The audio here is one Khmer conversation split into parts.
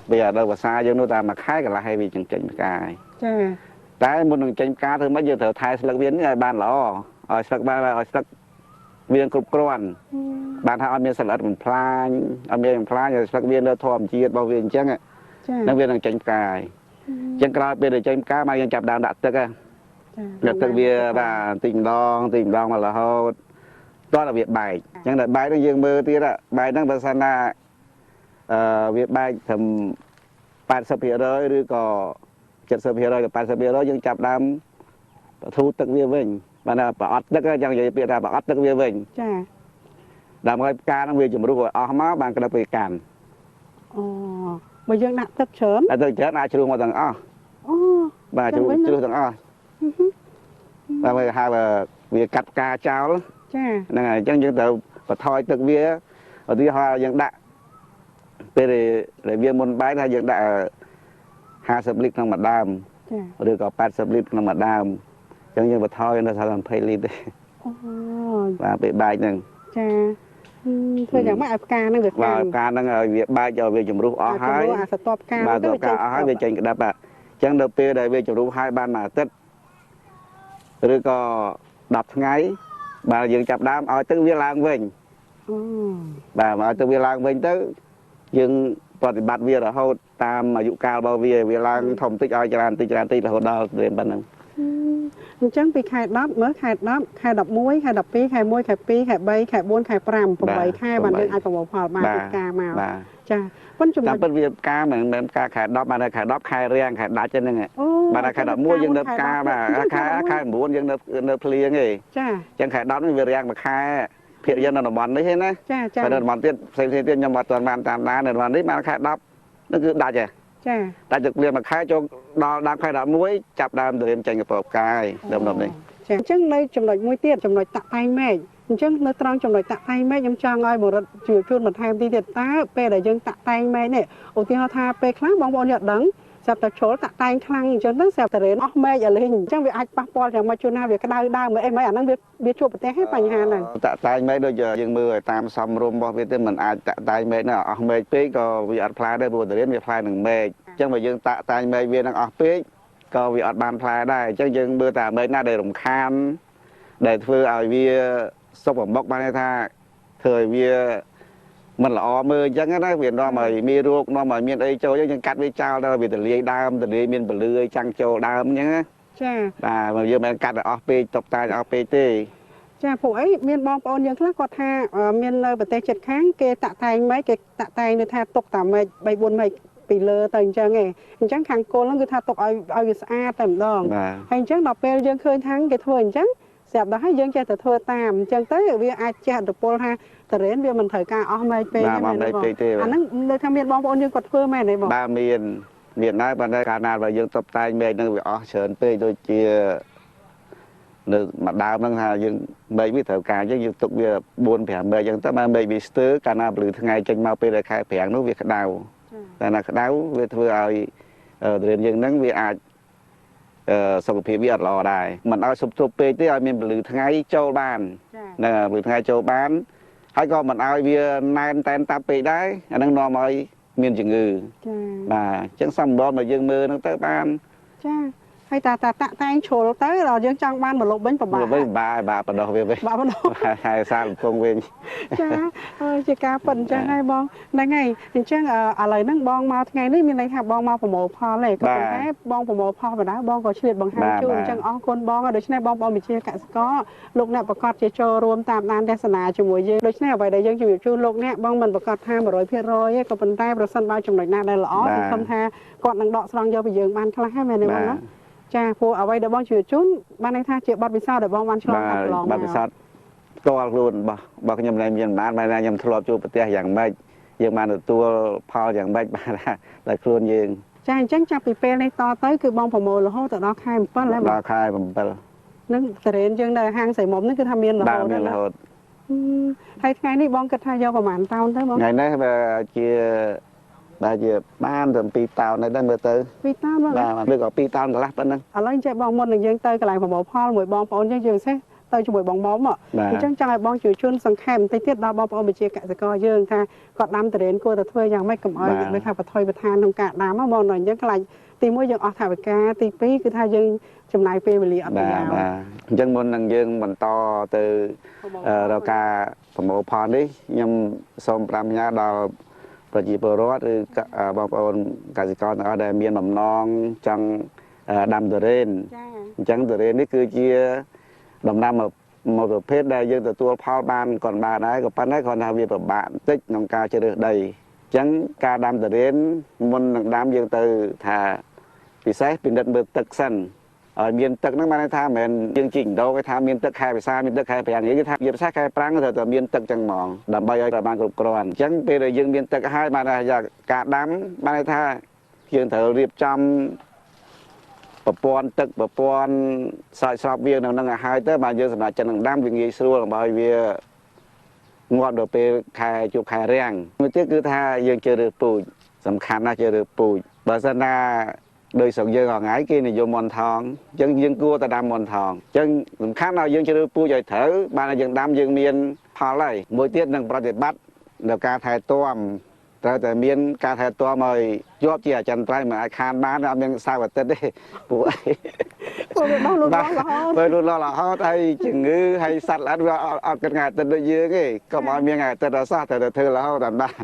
bây giờ đâu mà xa dân nuôi ta mà khai cả là hay vì chừng chừng cài Chà. cái một đường chừng cá thôi mấy giờ thở thai sạc viên ngày ban lỏ ở sạc ban ở sạc viên cục quan ban thao miền sạc mình plan ở miền plan rồi sạc viên nó thòm chia bao viên chắc ạ năng viên đường chừng cài chừng cá bây giờ chừng cá màยังจับ đàn đặt tức à đặt tức bia và tình đong mà là hô đó là việc bài nhưng là bài nó dương mơ tí đó bài năng bờ san là việc bài thầm 80% ឬក៏ 70% กับ 80% យើងចាប់ដើមធូរទឹកវាវិញបានថាប្រអត់ទឹកយ៉ាងនិយាយពាក្យថាប្រអត់ទឹកវាវិញចាដើម្បីផ្កានឹងវាជំរុះឲ្យអស់មកបានក្តឹបទៅកាន់អូបើយើងដាក់ទឹកច្រើនទឹកច្រើនអាចជ្រុះមកទាំងអស់អូបាទជ្រុះទាំងអស់ដើម្បីហៅវាកាត់ផ្កាចោលចាហ្នឹងហើយអញ្ចឹងយើងត្រូវបន្ថយទឹកវាឧទាហរណ៍យើងដាក់ពេលដែលវាមុនបាយថាយើងដាក់ 50 lít ក្នុងមួយដើមឬក៏ 80 lít ក្នុងមួយដើមអញ្ចឹងយើងបន្ថយដល់ថា20 lít ទេអូបាទពេលបាយហ្នឹងចាធ្វើយ៉ាងម៉េចឲ្យផ្កាហ្នឹងវាបាទផ្កាហ្នឹងឲ្យវាបាយឲ្យវាជំរុះអស់ហើយអាស្ទាប់ផ្កាហ្នឹងវាចេញអស់ហើយវាចេញក្តាប់អញ្ចឹងដល់ពេលដែលវាជំរុះហើយបានមួយអាទិត្យឬក៏10 ថ្ងៃបាទយើងចាប់ដើមឲ្យទឹកវាឡើងវិញបាទឲ្យទឹកវាឡើងវិញទៅយើងប្រតិបត្តិវារហូតតាមអាយុកាលរបស់វាឡើងធំតិចឲ្យច្រើនតិចរហូតដល់ពេលប៉ុណ្ណឹងអញ្ចឹងពីខែ 10 មើលខែ 10 ខែ 11 ខែ 12 ខែ 1 ខែ 2 ខែ 3 ខែ 4 ខែ 5 8 ខែបានយើងអាចប្រមូលផលបានពីផ្កាមកចាប៉ុន្តែតាមពិតវាផ្កាមិនមែនផ្កាខែ 10 បានខែ 10 ខែរាំងខែដាច់ហ្នឹងបានខែ 11 យើងនៅផ្កាបាទខែ 9 យើងនៅភ្លៀងទេចាអញ្ចឹងខែ 10 នេះវារាំងមួយខែភាគយើងនៅតំបន់នេះទេណាចានៅតំបន់ទៀតផ្សេងទៀតខ្ញុំអត់ទាន់បានតាមដាននៅតំបន់នេះបានខែ 10 នោះគឺដាច់ហ៎ចាដាច់ទឹកភ្លៀងមួយខែចូលដល់ដើមខែ 11 ចាប់ដើមត្រៀមចេញកពផ្កាយដើមនេះចាអញ្ចឹងនៅចំណុចមួយទៀតចំណុចតាក់តែងមេឃអញ្ចឹងនៅត្រង់ចំណុចតាក់តែងមេឃខ្ញុំចង់ឲ្យបរិទ្ធជួយជូនបន្ថែមទីទៀតតើពេលដែលយើងតាក់តែងមេឃនេះឧទាហរណ៍ថាពេលខ្លះបងប្អូនយកដឹងស្រាប់តែចូលតាក់តែងខ្លាំងអញ្ចឹងទៅស្រាប់តែរេនអស់មេឃឲ្យលេងអញ្ចឹងវាអាចប៉ះពាល់យ៉ាងម៉េចជួនណាវាក្តៅដើមអីមិនអាហ្នឹងវាជួបប្រទះឯបញ្ហាហ្នឹងតាក់តែងមេឃដូចយើងមើលឲ្យតាមសំរុំរបស់វាទៅមិនអាចតាក់តែងមេឃណាអស់មេឃពេកក៏វាអត់ផ្លែដែរព្រោះតរៀនវាផ្លែនឹងមេឃអញ្ចឹងបើយើងតាក់តែងមេឃវានឹងអស់ពេកក៏វាអត់បានផ្លែដែរអញ្ចឹងយើងមើលតែមេឃណាដែលរំខានដែលធ្វើឲ្យវាសុបប្រមុខបានថាធ្វើឲ្យវាមិនល្អមើលអញ្ចឹងណាវានាំឲ្យមានរោគនាំឲ្យមានអីចូលយើងកាត់វាចោលដល់វាទលាយដើមទលាយមានពលឺចាំងចូលដើមអញ្ចឹងណាចាបាទយើងមិនកាត់ឲ្យអស់ពេកតុបតែងអស់ពេកទេចាពួកអីមានបងប្អូនយើងខ្លះគាត់ថាមាននៅប្រទេសជិតខាងគេតាក់តែងម៉េចគេតាក់តែងនៅថាទុកតែម៉េច3 4ម៉េចពីលើទៅអញ្ចឹងឯងអញ្ចឹងខាងគល់ហ្នឹងគឺថាទុកឲ្យវាស្អាតតែម្ដងហើយអញ្ចឹងដល់ពេលយើងឃើញថាគេធ្វើអញ្ចឹងស្រាប់ដល់ហើយយើងចេះតែធ្វើតាមអញ្ចឹងទៅវាអាចចេះឥទ្ធិពលថាតរេនវាមិនត្រូវការអស់មេឃពេកទេអាហ្នឹងលើថាមានបងប្អូនយើងគាត់ធ្វើមែនទេបងបាទមានដែរប៉ុន្តែកាលណាបើយើងតុបតែងមេឃហ្នឹងវាអស់ច្រើនពេកដូចជានៅមួយដើមហ្នឹងថាយើងមេឃវាត្រូវការអញ្ចឹងយើងទុកវា4 5មេឃអញ្ចឹងទៅបានមេឃវាស្ទើរកាលណាពលឺថ្ងៃចេញមកពេលដែលខែប្រាំងនោះវាក្តៅតែណាក្តៅវាធ្វើឲ្យតរេនយើងហ្នឹងវាអាចសុខភាពវាអត់ល្អដែរមិនឲ្យសុបទ្រពពេកទេឲ្យមានពលឺថ្ងៃចូលបានហ្នឹងពលឺថ្ងៃចូលបានហើយក៏មិនឲ្យវាណែនតែនតាប់ពេកដែរអាហ្នឹងនាំឲ្យមានជំងឺចាបាទអញ្ចឹងសំដរមកយើងមើលហ្នឹងទៅបានចាហើយតាតែងជ្រុលទៅដល់យើងចង់បានមកលុបវិញពិបាកបាទបដោះវាវិញបាទបដោះហើយសារកំពុងវិញចាហើយជាការប៉ិនអញ្ចឹងហើយបងហ្នឹងហើយអញ្ចឹងឥឡូវហ្នឹងបងមកថ្ងៃនេះមានន័យថាបងមកប្រមូលផលទេក៏ប៉ុន្តែបងប្រមូលផលបណ្ដាបងក៏ឆ្លៀតបង្ហាញជូនអញ្ចឹងអរគុណបងដូច្នេះបងប្អូនវិជាកសិករលោកអ្នកប្រកាសជាចូលរួមតាមដានទស្សនាជាមួយយើងដូច្នេះអ្វីដែលយើងជម្រាបជូនលោកអ្នកបងមិនប្រកាសថា 100% ទេក៏ប៉ុន្តែប្រសិនបើចំណុចណាដែលល្អសង្ឃឹមថាគាត់នឹងដកស្រង់យកពីយើងបានខ្លះហើយមែនទេបងណាចាព្រោះអ្វីដែលបងជឿជូនបានន័យថាជាបទពិសោធន៍ដែលបងបានឆ្លងកាត់កន្លងមកបទពិសោធន៍ផ្ទាល់ខ្លួនរបស់ខ្ញុំឡើងមានបានខ្ញុំធ្លាប់ជួបប្រទេសយ៉ាងម៉េចយើងបានទទួលផលយ៉ាងម៉េចបានដល់ខ្លួនយើងចាអញ្ចឹងចាប់ពីពេលនេះតទៅគឺបងប្រមូលរហូតដល់ខែ 7 ហើយដល់ខែ 7នឹងតរេនយើងនៅហាងសៃមុំនេះគឺថាមានរហូតមានរហូតហើយថ្ងៃនេះបងគិតថាយកប្រហែលតោនទៅបងថ្ងៃនេះបើជាបានតែ2តោនដែរមើលទៅ2តោនបាទឬក៏2តោនកន្លះប៉ុណ្ណឹងឥឡូវចេះបងមុននឹងយើងទៅកន្លែងប្រមូលផលមួយបងប្អូនយើងពិសេស ទៅជាមួយបងមុំអញ្ចឹងចង់ឲ្យបងជួយជូនសង្ខេបបន្តិចទៀតដល់បងប្អូនប្រជាកសិករយើងថាគាត់ដាំទុរេនគួរតែធ្វើយ៉ាងម៉េចកុំឲ្យដូចថាបន្ថយបន្ថានក្នុងការដាំបងអញ្ចឹងខ្លាចទី1យើងអស់ថវិកាទី2គឺថាយើងចំណាយពេលវេលាអត់ប្រយោជន៍អញ្ចឹងមុននឹងយើងបន្តទៅរកការប្រមូលផលនេះខ្ញុំសូមប្រាំញ៉ាដល់ប្រជាពលរដ្ឋឬបងប្អូនកសិករទាំងអស់ដែលមានបំណងចង់ដាំទុរេនអញ្ចឹងទុរេននេះគឺជាដំណាំមួយប្រភេទដែលយើងទទួលផលបានគាត់បានដែរក៏ប៉ុន្តែគាត់ថាវាពិបាកបន្តិចក្នុងការជ្រើសដីអញ្ចឹងការដាំទុរេនមុននឹងដាំយើងទៅថាពិសេសពិនិត្យមើលទឹកសិនឲ្យមានទឹកហ្នឹងបានថាមិនមែនយើងជីកដងគេថាមានទឹកខែភាសាមានទឹកខែប្រាំងនិយាយគឺថាវាភាសាខែប្រាំងត្រូវតែមានទឹកចឹងហ្មងដើម្បីឲ្យបានគ្រប់គ្រាន់អញ្ចឹងពេលដែលយើងមានទឹកហើយបានថាការដាំបានថាយើងត្រូវរៀបចំប្រព័ន្ធទឹកប្រព័ន្ធស្រោចស្រពវានៅនឹងឲ្យហើយទៅបាទយើងសម្រាប់ចិត្តនឹងដាំវាងាយស្រួលដើម្បីវាងាប់ដល់ពេលខែជួបខែរាំងមួយទៀតគឺថាយើងជ្រើសរើសពូជសំខាន់ណាស់ជ្រើសរើសពូជបើសិនណាដោយស្រុកយើងថ្ងៃគេនិយមមន់ថងអញ្ចឹងយើងគួរតែដាំមន់ថងអញ្ចឹងសំខាន់ឲ្យយើងជ្រើសពូជឲ្យត្រូវបានឲ្យយើងដាំយើងមានផលហើយមួយទៀតនឹងប្រតិបត្តិដល់ការថែទាំត្រូវតែមានការថែទាំឲ្យជាប់ជាអចិន្ត្រៃយ៍មិនអាចខានបានអត់មានសៅអាទិត្យទេពួកអីពួកវាដោះលូតលាស់រហូតពេលលូតលាស់រហូតហើយជំងឺហើយសត្វល្អិតវាអត់គិតថ្ងៃអាទិត្យដូចយើងទេកុំឲ្យមានថ្ងៃអាទិត្យដល់សោះតែធ្វើរហូតតែបាន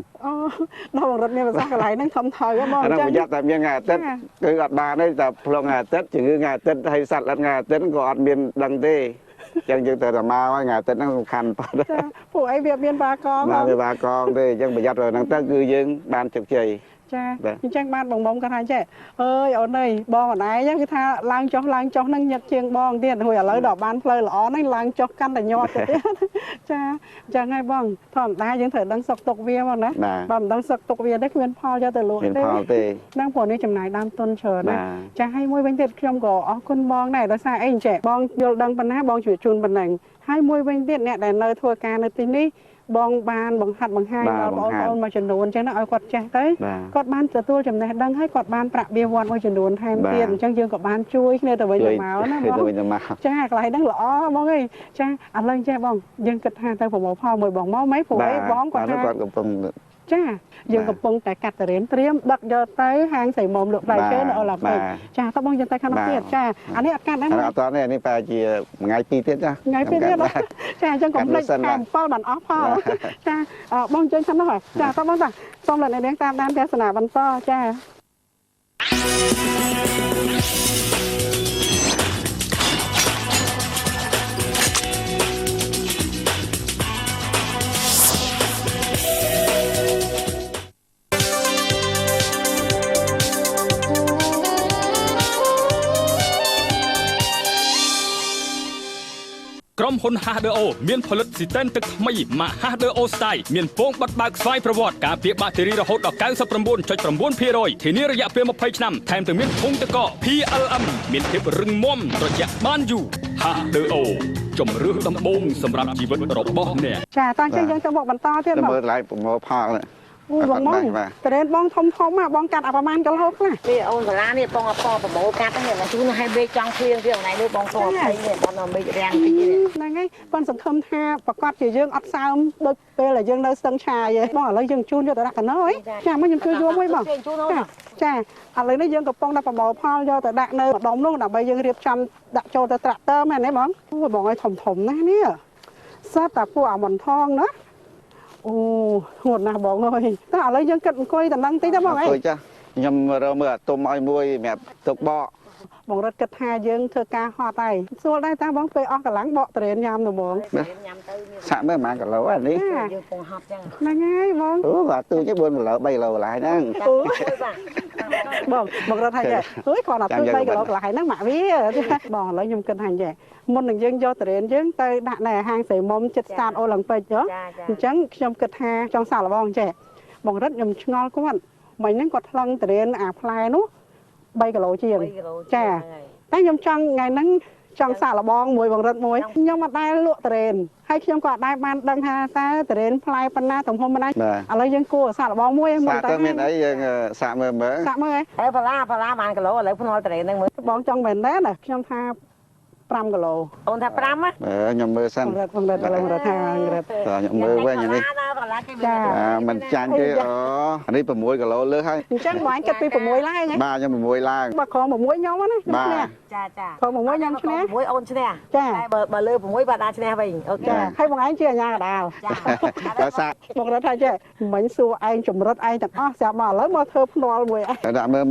ដល់បងរត់មានប្រសាសន៍កន្លែងហ្នឹងធំថយហ្មងអញ្ចឹងប្រយ័ត្នតែមានថ្ងៃអាទិត្យគឺអត់បានទេតែផ្លុំថ្ងៃអាទិត្យជំងឺថ្ងៃអាទិត្យហើយសត្វល្អិតថ្ងៃអាទិត្យក៏អត់មានដឹងទេចឹងយើងត្រូវតែមកហើយថ្ងៃអាទិត្យហ្នឹងសំខាន់ប៉ុណ្ណាពួកអីវាមានបាកងបាទវាបាកងទេអញ្ចឹងប្រយ័ត្នហ្នឹងទៅគឺយើងបានជោគជ័យចាអញ្ចឹងបានបងមុំគាត់ថាចេះអើយអូនអើយបងអនឯងគឺថាឡើងចុះហ្នឹងញឹកជាងបងទៀតហួយឥឡូវដល់បានផ្លូវល្អហ្នឹងឡើងចុះកាន់តែញាត់ទៀតចាអញ្ចឹងហើយបងធម្មតាយើងត្រូវដឹងសុខទុក្ខវាមកណាបើមិនដឹងសុខទុក្ខវាទេគ្មានផលយកទៅលក់ទេហ្នឹងព្រោះនេះចំណាយដើមទុនច្រើនណាចាហើយមួយវិញទៀតខ្ញុំក៏អរគុណបងដែរដោយសារអីអញ្ចឹងបងយល់ដឹងប៉ុណ្ណាបងជួយជូនប៉ុណ្ណឹងហើយមួយវិញទៀតអ្នកដែលនៅធ្វើការនៅទីនេះបងបានបង្ហាត់បង្ហាញដល់បងប្អូនមួយចំនួនអញ្ចឹងឲ្យគាត់ចេះទៅគាត់បានទទួលចំណេះដឹងហើយគាត់បានប្រាក់បៀវត្សមួយចំនួនថែមទៀតអញ្ចឹងយើងក៏បានជួយគ្នាទៅវិញទៅមកណាបងចាកន្លែងហ្នឹងល្អបងអើយចាឥឡូវចេះបងយើងគិតថាទៅប្រមូលផលមួយបងមកមិនព្រោះអីបងគាត់ថាគាត់កំពុងចាយើងកំពុងតែកាត់តរៀនត្រៀមដឹកយកទៅហាងស្រីមុំលក់ដៃជើនៅអូឡាពេកចាតើបងយើងទៅខាងនោះទៀតចាអានេះអត់កាត់ដែរអត់តនេះប្រហែលជាថ្ងៃ2ទៀតចាថ្ងៃ2ទៀតចាអញ្ចឹងកុំភ្លេចខែ7បានអស់ផលចាបងជើញខាងនោះហើយចាតើបងតាសូមលោកអ្នកនាងតាមដានទស្សនាបន្តចាក្រុមហ៊ុន HDO មានផលិតស៊ីទែនទឹកថ្មីម៉ាក HDO Style មានពងបត់បើកស្វ័យប្រវត្តិការពារបាក់តេរីរហូតដល់ 99.9% ធានារយៈពេល20ឆ្នាំថែមទាំងមានធុងទឹកកក PLM មានភាពរឹងមាំត្រជាក់បានយូរ HDO ជំរឿសដំបូងសម្រាប់ជីវិតរបស់អ្នកចាតោះអញ្ចឹងយើងទៅមកបន្តទៀតមើលកន្លែងប្រមូលផលអូបងមកតរេនបងធំបងកាត់ប្រហែលគីឡូខ្លះនេះអូនសាឡានេះបងអពប្រមូលកាត់ហ្នឹងមកជូនឲ្យពេកចង់ឃ្លៀងទៀតថ្ងៃនេះបងក៏ភ័យនេះបងនៅមេឃរាំងតិចហ្នឹងហើយបងសង្ឃឹមថាប្រកាសជាយើងអត់សើមដូចពេលដែលយើងនៅស្ទឹងឆាយបងឥឡូវយើងជូនយកទៅដាក់កណោចាមកខ្ញុំជួយយកមួយបងចាឥឡូវនេះយើងកំពុងតែប្រមូលផលយកទៅដាក់នៅម្ដុំនោះដើម្បីយើងរៀបចំដាក់ចូលទៅត្រាក់ទ័រមែនទេបងអូបងឲ្យធំណាស់នេះសត្វតាពួកអាមន់ថងណាអូហួតណាស់បងអើយតែឥឡូវយើងគិតអង្គុយតែនឹងតិចទៅបងអីចាខ្ញុំរកមើលអាទុំឲ្យមួយសម្រាប់ទុកបកបងរត់គិតថាយើងធ្វើការហត់ហើយស្រួលដែរតាបងពេលអស់កម្លាំងបកត្រេនញ៉ាំទៅបងញ៉ាំទៅសាក់មើលប្រហែលគីឡូអានេះយើងពងហត់ចឹងហ្នឹងហើយបងអូបាទទូច4គីឡូ3គីឡូកន្លះហ្នឹងបងរត់ថាចេះអើយគាត់ថាទូច3គីឡូកន្លះហ្នឹងម៉ាក់វាបងឥឡូវខ្ញុំគិតថាចេះមុននឹងយើងយកត្រេនយើងទៅដាក់នៅហាងស្រីមុំចិត្តស្តាតអូឡ িম্প ិកអញ្ចឹងខ្ញុំគិតថាចង់សាកល្បងចេះបងរត់ខ្ញុំឆ្ងល់គាត់មិញហ្នឹងគាត់ថ្លឹងត្រេនអាផ្លែនោះ3គីឡូជាងចាតែខ្ញុំចង់ថ្ងៃហ្នឹងចង់សាកល្បងមួយបងរត់មួយខ្ញុំអត់ដែលលក់ត្រេនហើយខ្ញុំក៏អត់ដែលបានដឹងថាតើត្រេនផ្លែប៉ុណ្ណាទំហំប៉ុណ្ណាឥឡូវយើងគួរសាកល្បងមួយមុនតែមានអីយើងសាកមើលសាកមើលហើយបាឡាបានគីឡូឥឡូវភ្នាល់ត្រេនហ្នឹងមើលបងចង់មែនដែរណាខ្ញុំថា5 5 គីឡូ អូនថា5ណា ខ្ញុំមើលសិន បងរត់ឥឡូវរត់ថារត់ ខ្ញុំមើលវិញនេះមិនចាញ់ទេអូនេះ6 គីឡូលើសហើយ អញ្ចឹងបងគិតពី6ឡើងហ៎ បាទខ្ញុំ6ឡើង បើខំ6ខ្ញុំណា បាទ ចាចា ខំ6ខ្ញុំឈ្នះ 6អូនឈ្នះ ចា តែបើលើ6បាត់អាចឈ្នះវិញអូខេ ចាហើយបងឯងជាអាញាកដាល ចា តើសាក់ បងរត់ថាចេះមិញសួរឯងចម្រិតឯងទាំងអស់ស្រាប់មកឥឡូវមកធ្វើភ្នាល់មួយឯង ដាក់មើល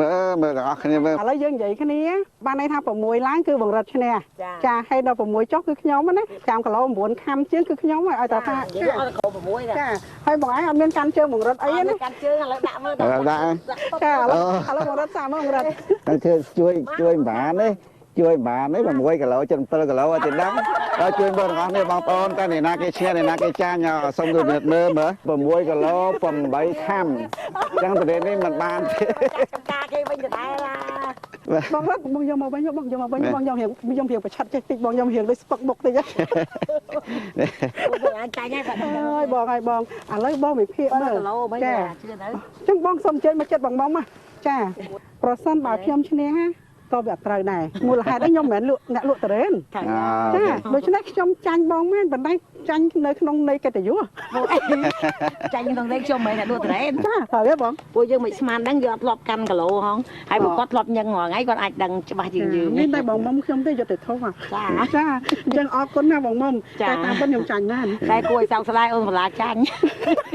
ទាំងអស់គ្នាមើល ឥឡូវយើងនិយាយគ្នាបានន័យថា6ឡើងគឺបងរត់ឈ្នះ ចា ចាហើយដល់6ចុះគឺខ្ញុំណា5 គីឡូ 9 ខាំជាងគឺខ្ញុំឲ្យតែថា និយាយអត់ក្រោម6ដែរ ចាហើយបងឯងអត់មានកាន់ជើងបងរត់អីណា កាន់ជើងឥឡូវដាក់មើល ដាក់ ចាឥឡូវបងរត់សាមកបងរត់ តែធ្វើជួយបានទេជួយបានទេ6 គីឡូជិត7 គីឡូអត់ទេដឹងហើយជួយមើលទាំងអស់នេះបងប្អូនតែអ្នកណាគេឈ្នះអ្នកណាគេចាញ់សុំគឺមើលមើល6 គីឡូ 8 ខាំអញ្ចឹងប្រទេសនេះមិនបានទេ ការគេវិញដដែលឡា បងរត់បងយកមកវិញបងយកមកវិញបងយកខ្ញុំរៀងប្រឆាត់ចេះតិចបងខ្ញុំរៀងដូចស្ពឹកមុខតិច អូនអាចចាញ់ហើយបាត់ អើយបងហើយបងឥឡូវបងវិភាគមើល គីឡូមិន ចា ជឿទៅ អញ្ចឹងបងសុំជើញមកចិត្តបងមុំចាប្រសិនបើខ្ញុំឈ្នះក៏វាត្រូវដែរមូលហេតុខ្ញុំមិនមែនលក់អ្នកលក់តរ៉េន ថា ចាដូច្នេះខ្ញុំចាញ់បងមែនប៉ុន្តែចាញ់នៅក្នុងន័យកិត្តិយស ចាញ់ក្នុងនេះខ្ញុំមិនតែដួលត្រេន ចាត្រូវទេបង ពួកយើងមិនស្មានដឹងយើងអត់ធ្លាប់កាន់គីឡូហងហើយបើគាត់ធ្លាប់ញឹងរាល់ថ្ងៃគាត់អាចដឹងច្បាស់ជាងយើង នេះតែបងមុំខ្ញុំទេយកទៅធំ ចា ចាអញ្ចឹងអរគុណណាបងមុំតែតាមពិតខ្ញុំចាញ់ណាស់ តែគួរឲ្យសោកស្ដាយអូនបន្លាចាញ់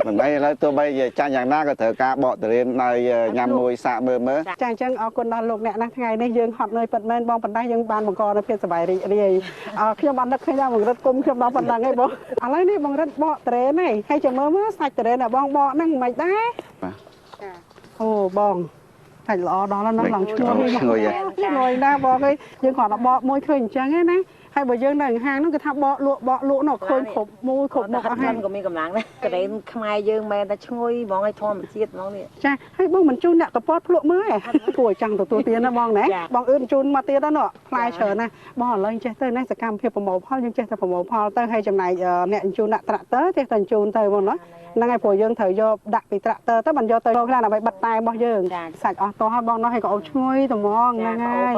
មិនអីឥឡូវទោះបីចាញ់យ៉ាងណាក៏ត្រូវការបកតរៀននៅញ៉ាំមួយសាកមើល ចាអញ្ចឹងអរគុណដល់លោកអ្នកណាថ្ងៃនេះយើងហត់នឿយពិតមែនបងប៉ុន្តែយើងបានបង្កនៅភាពសប្បាយរីករាយខ្ញុំបាននឹកឃើញថាបងរិទ្ធគុំខ្ញុំដល់ប៉ុណ្ណឹងឯងបងឥឡូវនេះបងរិទ្ធបកតរ៉េនហើយចាំមើលសាច់តរ៉េនបងបកហ្នឹងមិនដែរអូបងសាច់ល្អដល់ណាស់ឡងឈ្ងុយឈ្ងុយណាបងអើយយើងគ្រាន់តែបកមួយឃើញអញ្ចឹងណាហើយបើយើងនៅហាងហ្នឹងគឺថាបកលក់នោះឃើញគ្រប់មូលគ្រប់មុខអស់ហើយ ក៏មានកម្លាំងដែរតរេនខ្មែរយើងមែនតែឈ្ងុយហ្មងឲ្យធម្មជាតិហ្មងនេះ ចាហើយបងមិនជូនអ្នកកពតភ្លក់មើលគួរឲ្យចង់ទទួលទានណាបងណាបងអឿនជូនមកទៀតណាផ្លែច្រើនណាបងឥឡូវចេះទៅណាសកម្មភាពប្រមូលផលយើងចេះតែប្រមូលផលទៅហើយចំណែកអ្នកជូនដាក់ត្រាក់ទ័រចេះតែជូនទៅបងណាហ្នឹងហើយព្រោះយើងត្រូវយកដាក់ពីត្រាក់ទ័រទៅមិនយកទៅលោកណាដើម្បីបិទតែរបស់យើងសាច់អស់តោះហើយបងនោះហើយក៏អោបឈ្ងុយត្មងហ្នឹងហើយ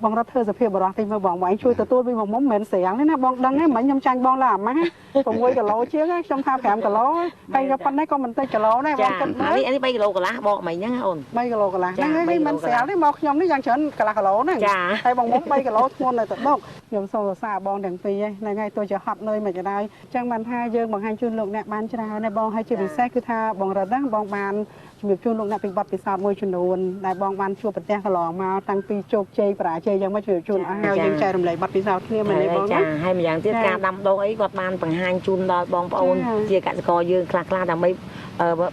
បងរត់ធ្វើសភាពបរោះតិចមើលបងឯងជួយទទួលពីមកមុំមិនមែនស្រាំងទេណាបងដឹងទេមិញខ្ញុំចាញ់បងឡាអាម៉ា6 គីឡូជាងខ្ញុំថា5 គីឡូហើយក៏ប៉ុណ្ណេះក៏មិនតិចគីឡូដែរបងគិតមើល នេះ3 គីឡូកន្លះបកមិញហ្នឹងអូន 3 គីឡូកន្លះហ្នឹងហើយមិនស្រាលទេមកខ្ញុំនេះយ៉ាងច្រើនកន្លះគីឡូហ្នឹងហើយបងមុំ3 គីឡូធ្ងន់នៅទៅដុកខ្ញុំសូមសរសើរបងទាំងពីរហ្នឹងហើយទោះជាហត់នឿយមិនក៏ដោយអញ្ចឹងបានថាយើងបង្ហាញជូនលោកអ្នកបានច្រើនណាបងហើយជាពិសេសគឺថាបងរត់ណាបងបានជំរាបជូនលោកអ្នកពីបទពិសោធន៍មួយចំនួនដែលបងបានជួបប្រទះកន្លងមកតាំងពីជោគជ័យបរាជ័យយ៉ាងមកជំរាបជូនអស់ហើយយើងចែករំលែកបទពិសោធន៍គ្នាមែនទេបងណា ចាហើយម្យ៉ាងទៀតការដាំដុះអីគាត់បានបង្ហាញជូនដល់បងប្អូនជាកសិករយើងខ្លះៗដើម្បី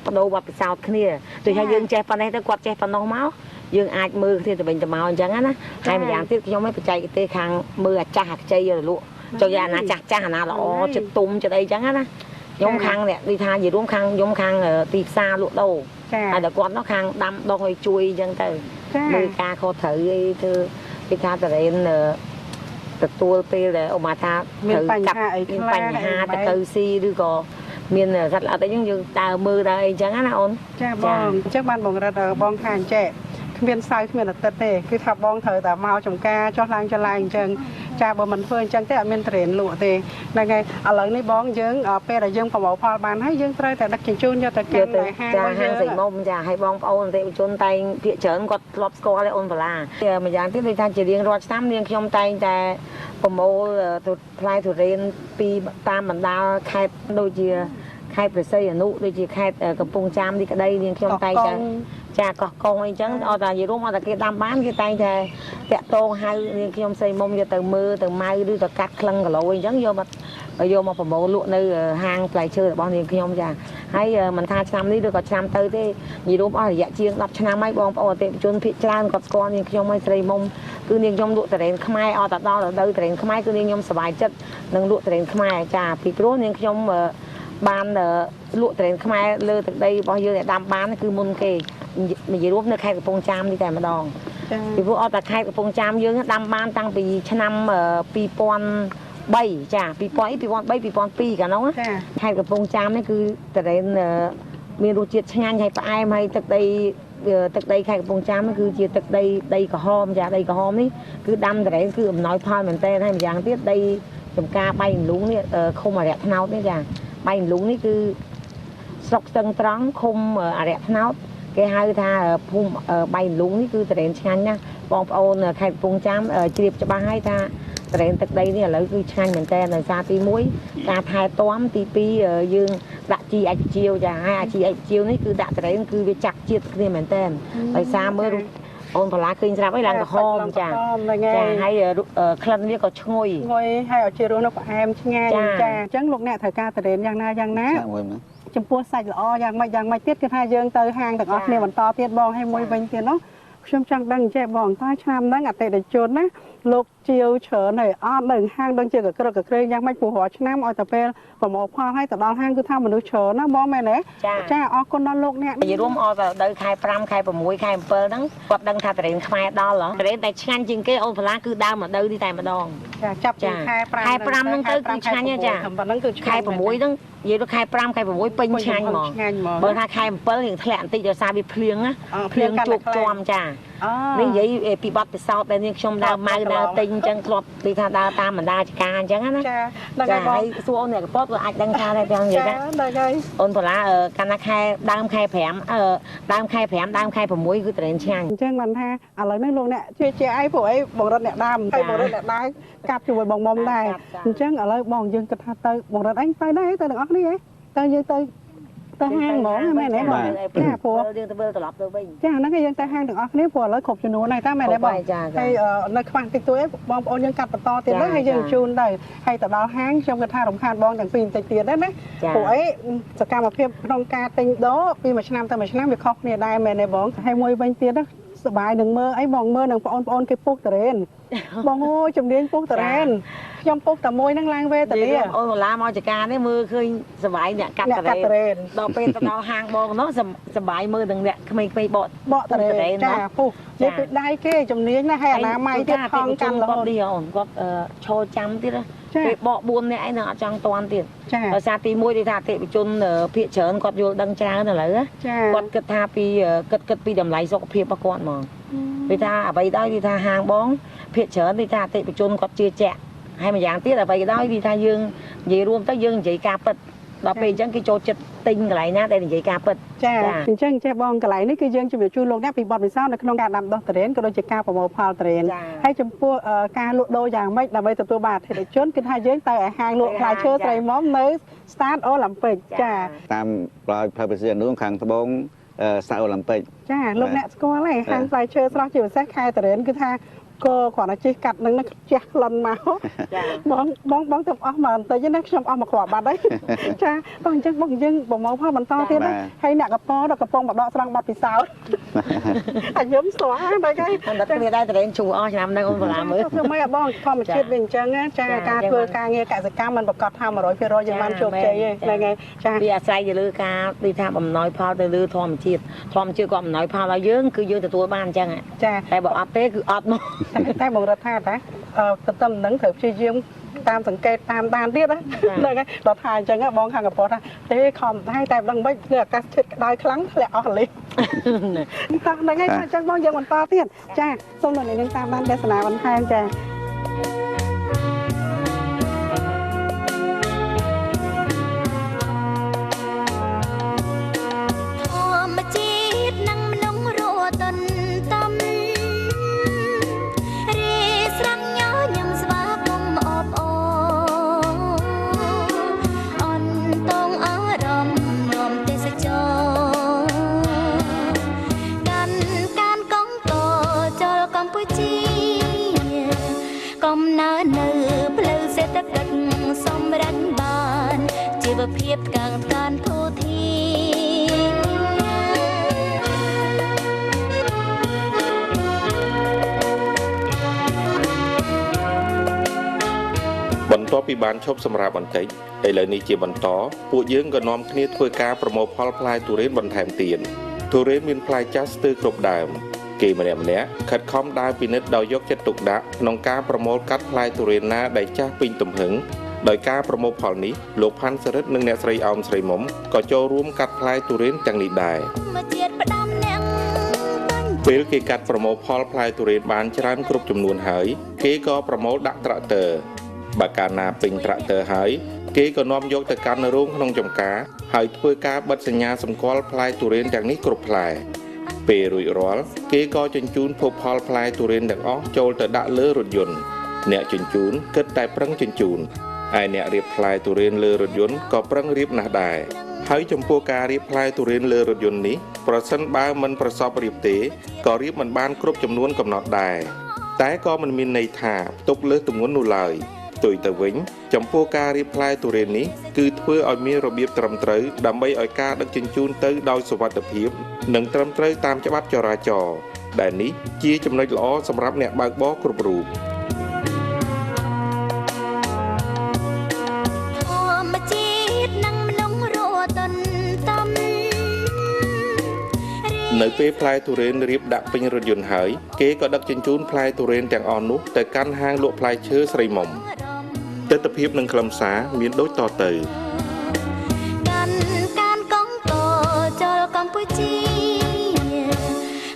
បដូរបទពិសោធន៍គ្នាដូចថាយើងចេះប៉ុណ្ណេះទៅគាត់ចេះប៉ុណ្ណោះមកយើងអាចមើលគ្នាទៅវិញទៅមកអញ្ចឹងណាហើយម្យ៉ាងទៀតខ្ញុំឯងបច្ចេកទេសខាងមើលអាចាស់អាខ្ចីលក់ចុះយ៉ាងណាចាស់អាណាល្អចិត្តទុំចិត្តអីអញ្ចឹងណាខ្ញុំខាងនេះដូចថានិយាយរួមខាងខ្ញុំខាងទីផ្សារលក់ដូរហើយដល់គាត់នោះខាងដាំដុះឲ្យជួយអញ្ចឹងទៅមើលការខុសត្រូវអីធ្វើពីការតរ៉េនទទួលពេលដែលអូម៉ាថាត្រូវកាត់មានបញ្ហាតកៅស៊ីឬក៏មានសត្វល្អិតអីហ្នឹងយើងតើមើលដែរអីចឹងណាអូន ចាបងអញ្ចឹងបានបងរត់បងខាងចេះគ្មានសៅគ្មានអាទិត្យទេគឺថាបងត្រូវតែមកចំការចុះឡើងចឡើងអញ្ចឹងចាបើមិនធ្វើអញ្ចឹងទេអត់មានតរ៉េនលក់ទេហ្នឹងហើយឥឡូវនេះបងយើងពេលដែលយើងប្រមូលផលបានហើយយើងត្រូវតែដឹកជញ្ជូនយកទៅកាន់នៅហាងរបស់យើង ហាងស្រីមុំចាឲ្យបងប្អូនអតិថិជនតែងភាគច្រើនគាត់ធ្លាប់ស្គាល់ឯអូនបាឡាម្យ៉ាងទៀតដូចថាជារៀងរាល់ឆ្នាំនាងខ្ញុំតែងតែប្រមូលផ្លែទុរេនពីតាមបណ្ដាខេត្តដូចជាខេត្តព្រះសីហនុដូចជាខេត្តកំពង់ចាមនេះក្តីនាងខ្ញុំតែងតែចាកោះកុងអីចឹងអត់តែនិយាយរួមអត់តែគេដាំបានគេតែងតែតាក់តងហៅនាងខ្ញុំស្រីមុំយកទៅមើលទៅម៉ៅឬទៅកាត់ក្លឹងគីឡូអីចឹងយកមកប្រមូលលក់នៅហាងផ្លែឈើរបស់នាងខ្ញុំចាហើយមិនថាឆ្នាំនេះឬក៏ឆ្នាំទៅទេនិយាយរួមអស់រយៈជាង10ឆ្នាំហើយបងប្អូនអតិថិជនភាគច្រើនគាត់ស្គាល់នាងខ្ញុំហើយស្រីមុំគឺនាងខ្ញុំលក់តរ៉េនខ្មែរអត់តែដល់រដូវតរ៉េនខ្មែរគឺនាងខ្ញុំសប្បាយចិត្តនឹងលក់តរ៉េនខ្មែរចាពីព្រោះនាងខ្ញុំបានលក់តរ៉េនខ្មែរលើទឹកដីរបស់យើងដែលដាំបានគឺមុនគេនិយាយរួមនៅខេត្តកំពង់ចាមនេះតែម្ដងពីព្រោះអត់តែខេត្តកំពង់ចាមយើងដាំបានតាំងពីឆ្នាំ2003ចា2003 2002កាលនោះខេត្តកំពង់ចាមនេះគឺតរ៉េនមានរសជាតិឆ្ងាញ់ហើយផ្អែមហើយទឹកដី ទឹកដីខេត្តកំពង់ចាមគឺជាទឹកដីក្រហមចាដីក្រហមនេះគឺដាំតរ៉េនគឺអំណោយផលមែនតើហើយម្យ៉ាងទៀតដីចំការបៃអន្លូងនេះឃុំអរិយថ្នោតនេះចាបៃអន្លូងនេះគឺស្រុកស្ទឹងត្រង់ឃុំអរិយថ្នោតគេហៅថាភូមិបៃអន្លូងនេះគឺតរ៉េនឆ្ងាញ់ណាស់បងប្អូនខេត្តកំពង់ចាមជ្រាបច្បាស់ហើយថាតរ៉េនទឹកដីនេះឥឡូវគឺឆ្ងាញ់មែនតើដោយសារទី1ការថែទាំទី2យើងដាក់ជីអាចជាវចាហើយអាជីអាចជាវនេះគឺដាក់តរ៉េនគឺវាចាក់ជាតិគ្នាមែនតើដោយសារមើលអូនបលាឃើញស្រាប់ហើយឡើងក្រហមចាហើយក្លិនវាក៏ឈ្ងុយហើយឲ្យជារសនៅផ្អែមឆ្ងាញ់ចាអញ្ចឹងលោកអ្នកត្រូវការតរ៉េនយ៉ាងណាចំពោះសាច់ល្អយ៉ាងម៉េចទៀតគឺថាយើងទៅហាងទាំងអស់គ្នាបន្តទៀតបងឲ្យមួយវិញទៀតនោះខ្ញុំចង់ដឹងចេះបងតើឆ្នាំហ្នឹងអតិថិជនណាលោកជាវច្រើនហើយអត់នៅហាងដឹងជាក្រឹកក្រែងយ៉ាងម៉េចព្រោះរាល់ឆ្នាំឲ្យតែពេលប្រមូលផលហើយទៅដល់ហាងគឺថាមនុស្សច្រើនណាបងមែនទេចាអរគុណដល់លោកអ្នកនិយាយរួមអត់ដល់ខែ5ខែ6ខែ7ហ្នឹងគាត់ដឹងថាតរ៉េនខ្មែរដល់ហ៎តរ៉េនតែឆ្ងាញ់ជាងគេអូនផល្លាគឺដើមមកដូវនេះតែម្ដងចាចាប់ពីខែ5ហ្នឹងទៅគឺឆ្ងាញ់ចាហ្នឹងគឺខែ6ហ្នឹងនិយាយទៅខែ5ខែ6ពេញឆ្ងាញ់ហ្មងបើថាខែ7យើងធ្លាក់បន្តិចដោយសារវាភ្លៀងណាភ្លៀងជោគជាំចានេះនិយាយពីបទពិសោធន៍ដែលនាងខ្ញុំដើរម៉ៅដើរទិញអញ្ចឹងធ្លាប់ពីថាដើរតាមបណ្ដាចការអញ្ចឹងណាចាហើយសួរអូនអ្នកកពតក៏អាចដឹងថាដែរទាំងនិយាយដែរអូនផល្លាកាលណាខែដើមខែ5ដើមខែ5ដើមខែ6គឺតរ៉េនឆ្ងាញ់អញ្ចឹងបានថាឥឡូវនេះលោកអ្នកជាអីព្រោះអីបង្រិតអ្នកដើមហើយបង្រិតអ្នកដើមកាប់ជាមួយបងមុំដែរអញ្ចឹងឥឡូវបងយើងគិតថាទៅបង្រិតអញទៅដែរទៅទាំងអស់គ្នាទៅយើងទៅហាងហ្មងមែនទេបងចាព្រោះយើងទៅត្រឡប់ទៅវិញចាហ្នឹងគេយើងទៅហាងទាំងអស់គ្នាព្រោះឥឡូវគ្រប់ចំនួនហើយតាមែនទេបងហើយនៅខ្វះតិចតួចបងប្អូនយើងកាត់បន្តទៀតហើយយើងជូនទៅហើយទៅដល់ហាងខ្ញុំគិតថារំខានបងទាំងពីរបន្តិចទៀតណាព្រោះអីសកម្មភាពក្នុងការទិញដូរពីមួយឆ្នាំទៅមួយឆ្នាំវាខុសគ្នាដែរមែនទេបងហើយមួយវិញទៀតណាសបាយនឹងមើលអីបងមើលនឹងបងប្អូនគេពុះតរ៉េនបងអូជំនាញពុះតរ៉េនខ្ញុំពុះតែមួយហ្នឹងឡើងវេទនាអូនវឡាមកចការនេះមើលឃើញសបាយអ្នកកាត់តរ៉េនដល់ពេលទៅដល់ហាងបងនោះសបាយមើលនឹងអ្នកក្មេងៗបកតរ៉េនចាពុះនិយាយពីដៃគេជំនាញណាហើយអាណាម៉ៃទៀតថងកាន់រហូតនេះអូនគាត់ឈរចាំទៀតពេលបក4នាក់ឯងនឹងអត់ចង់តន់ទៀតដោយសារទី1ទីថាអតិថិជនភាគច្រើនគាត់យល់ដឹងច្រើនឥឡូវគាត់គិតថាពីគិតពីតម្លៃសុខភាពរបស់គាត់ហ្មងវាថាអ្វីដែរវាថាហាងបងភាគច្រើនវាថាអតិថិជនគាត់ជឿជាក់ហើយម្យ៉ាងទៀតអ្វីក៏ដោយវាថាយើងនិយាយរួមទៅយើងនិយាយការពិតដល់ពេលអញ្ចឹងគេចូលចិត្តទិញកន្លែងណាដែលនិយាយការពិតចាអញ្ចឹងចេះបងកន្លែងនេះគឺយើងជំរាបជូនលោកអ្នកពីបទពិសោធន៍នៅក្នុងការដាំដុះតរ៉េនក៏ដូចជាការប្រមូលផលតរ៉េនហើយចំពោះការលក់ដូរយ៉ាងម៉េចដើម្បីទទួលបានអតិថិជនគឺថាយើងទៅឲ្យហាងលក់ផ្លែឈើស្រីមុំនៅ Start Olympic ចាតាមផ្លូវផ្លូវប្រសិទ្ធនោះខាងត្បូងStart Olympic ចាលោកអ្នកស្គាល់ហើយហាងផ្លែឈើស្រស់ជាពិសេសខែតរ៉េនគឺថាក៏គ្រាន់តែជិះកាត់នឹងជះក្លិនមកបងទៅអស់មកបន្តិចណាខ្ញុំអស់មកគ្រាប់បាត់ហើយចាបងអញ្ចឹងបងយើងប្រមូលផលបន្តទៀតណាហើយអ្នកកប៉ដល់កំពុងបដកស្រង់បាត់ពិសោធន៍អាខ្ញុំស្គាល់ហើយបងហើយតែគ្នាដែរតរ៉េនជួអស់ឆ្នាំហ្នឹងអូនបលាមើលធ្វើម៉េចបងធម្មជាតិវាអញ្ចឹងចាការធ្វើការងារកសិកម្មมันប្រកាសថា 100% យើងបានជោគជ័យហ្នឹងហើយចាវាអាស្រ័យទៅលើការទីថាបំណោយផលទៅលើធម្មជាតិគាត់បំណោយផលឲ្យយើងគឺយើងទទួលបានអញ្ចឹងចាតែបើអត់ទេគឺអត់មកតែបងរដ្ឋថាតាទៅតាមនឹងត្រូវព្យាយាមតាមសង្កេតតាមដានទៀតណាហ្នឹងហើយដល់ថាអញ្ចឹងបងខាងកពតថាទេខំតែមិនមិនគឺអាកាសធាតុក្តៅខ្លាំងធ្លាក់អស់កលិះហ្នឹងហើយអញ្ចឹងបងយើងបន្តទៀតចាសូមលោកអ្នកនឹងតាមដានទេសនាបន្ថែមចាភាពការធូរធាបន្ទាប់ពីបានឈប់សម្រាប់បន្តិចឥឡូវនេះជាបន្តពួកយើងក៏នាំគ្នាធ្វើការប្រមូលផលផ្លែទុរេនបន្ថែមទៀតទុរេនមានផ្លែចាស់ស្ទើរគ្រប់ដើមគេម្នាក់ខិតខំដើរពិនិត្យដោយយកចិត្តទុកដាក់ក្នុងការប្រមូលកាត់ផ្លែទុរេនណាដែលចាស់ពេញទំហឹងដោយការប្រមូលផលនេះលោកផាន់សរិទ្ធនិងអ្នកស្រីអោមស្រីមុំក៏ចូលរួមកាត់ផ្លែទុរេនទាំងនេះដែរជាតិផ្ដាំអ្នក ពេលគេកាត់ប្រមូលផលផ្លែទុរេនបានច្រើនគ្រប់ចំនួនហើយគេក៏ប្រមូលដាក់ត្រាក់ទ័របើកាលណាពេញត្រាក់ទ័រហើយគេក៏នាំយកទៅកាន់រោងក្នុងចម្ការហើយធ្វើការបិទសញ្ញាសម្គាល់ផ្លែទុរេនទាំងនេះគ្រប់ផ្លែពេលរួចរាល់គេក៏ជញ្ជូនភោគផលផ្លែទុរេនទាំងអស់ចូលទៅដាក់លើរថយន្តអ្នកជញ្ជូនគិតតែប្រឹងជញ្ជូនហើយអ្នករៀបផ្លែទុរេនលើរថយន្តក៏ប្រឹងរៀបណាស់ដែរហើយចំពោះការរៀបផ្លែទុរេនលើរថយន្តនេះប្រសិនបើមិនប្រសពរៀបទេក៏រៀបមិនបានគ្រប់ចំនួនកំណត់ដែរតែក៏មិនមានន័យថាផ្ទុកលើសទម្ងន់នោះឡើយផ្ទុយទៅវិញចំពោះការរៀបផ្លែទុរេននេះគឺធ្វើឲ្យមានរបៀបត្រឹមត្រូវដើម្បីឲ្យការដឹកជញ្ជូនទៅដោយសុវត្ថិភាពនិងត្រឹមត្រូវតាមច្បាប់ចរាចរណ៍ដែលនេះជាចំណុចល្អសម្រាប់អ្នកបើកបរគ្រប់រូបនៅពេលផ្លែទុរេនរៀបដាក់ពេញរថយន្តហើយគេក៏ដឹកជញ្ជូនផ្លែទុរេនទាំងអស់នោះទៅកាន់ហាងលក់ផ្លែឈើស្រីមុំទិដ្ឋភាពនិងខ្លឹមសារមានដូចតទៅកានកងតចូលកម្ពុជា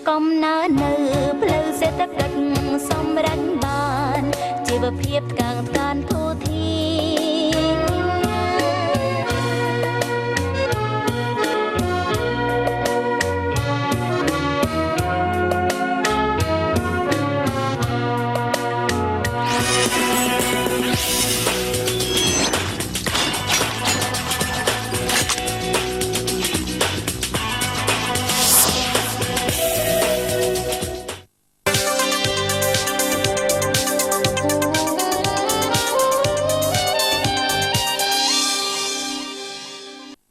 កំណើននៅផ្លូវសេដ្ឋកិច្ចសម្រេចបានជីវភាពកានធូរធា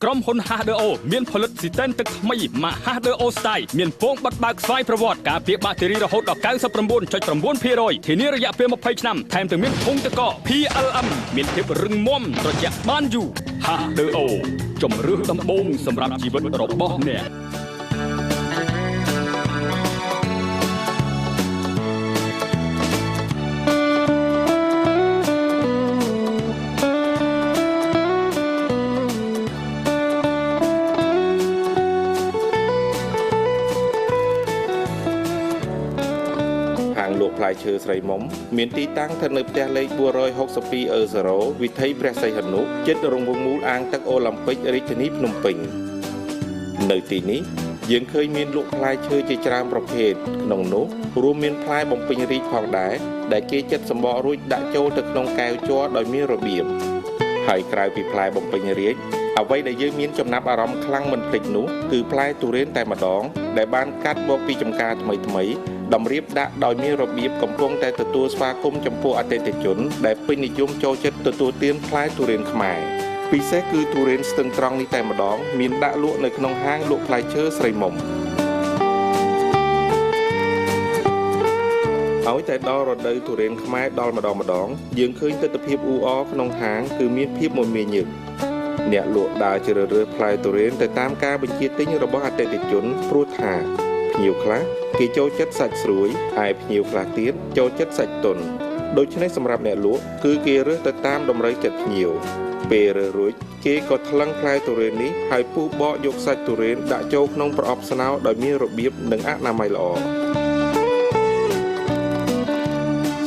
ក្រុមហ៊ុន H2O មានផលិតស៊ីតេនទឹកថ្មីម៉ាក H2O Style មានពងបិទបើកស្វ័យប្រវត្តិការពារបាក់តេរីរហូតដល់ 99.9% ធានារយៈពេល20ឆ្នាំថែមទាំងមានធុងទឹកកក PLM មានភាពរឹងមាំត្រជាក់បានយូរ H2O ជំរឿសដំបូងសម្រាប់ជីវិតរបស់អ្នកផ្លែឈើស្រីមុំមានទីតាំងស្ថិតនៅផ្ទះលេខ462 វិថីព្រះសីហនុជិតរង្វង់មូលអាងទឹកអូឡ িম্প ិករាជធានីភ្នំពេញនៅទីនេះយើងឃើញមានលក់ផ្លែឈើជាច្រើនប្រភេទក្នុងនោះរួមមានផ្លែបំពេញរាជផងដែរដែលគេចិតសម្បករួចដាក់ចូលទៅក្នុងកែវជ័រដោយមានរបៀបហើយក្រៅពីផ្លែបំពេញរាជអ្វីដែលយើងមានចំណាប់អារម្មណ៍ខ្លាំងមិនភ្លេចនោះគឺផ្លែទុរេនតែម្ដងដែលបានកាត់មកពីចម្ការថ្មីតម្រៀបដាក់ដោយមានរបៀបកំពុងតែទទួលស្វាគមន៍ចំពោះអតិថិជនដែលពេញនិយមចូលចិត្តទទួលទានផ្លែទុរេនខ្មែរពិសេសគឺទុរេនស្ទឹងត្រង់នេះតែម្ដងមានដាក់លក់នៅក្នុងហាងលក់ផ្លែឈើស្រីមុំហើយតែដល់រដូវទុរេនខ្មែរដល់ម្ដងយើងឃើញទិដ្ឋភាពអ៊ូអរក្នុងហាងគឺមានភាពមមាញឹកអ្នកលក់ដើរជ្រើសរើសផ្លែទុរេនទៅតាមការបញ្ជាទិញរបស់អតិថិជនព្រោះថាភ្ញៀវខ្លះគេចូលចិត្តសាច់ស្រួយហើយភ្ញៀវខ្លះទៀតចូលចិត្តសាច់ទន់ដូច្នេះសម្រាប់អ្នកលក់គឺគេរើសទៅតាមតម្រូវចិត្តភ្ញៀវពេលរើសរួចគេក៏ថ្លឹងផ្លែទុរេននេះហើយពុះបកយកសាច់ទុរេនដាក់ចូលក្នុងប្រអប់ស្នោដោយមានរបៀបនិងអនាម័យល្អ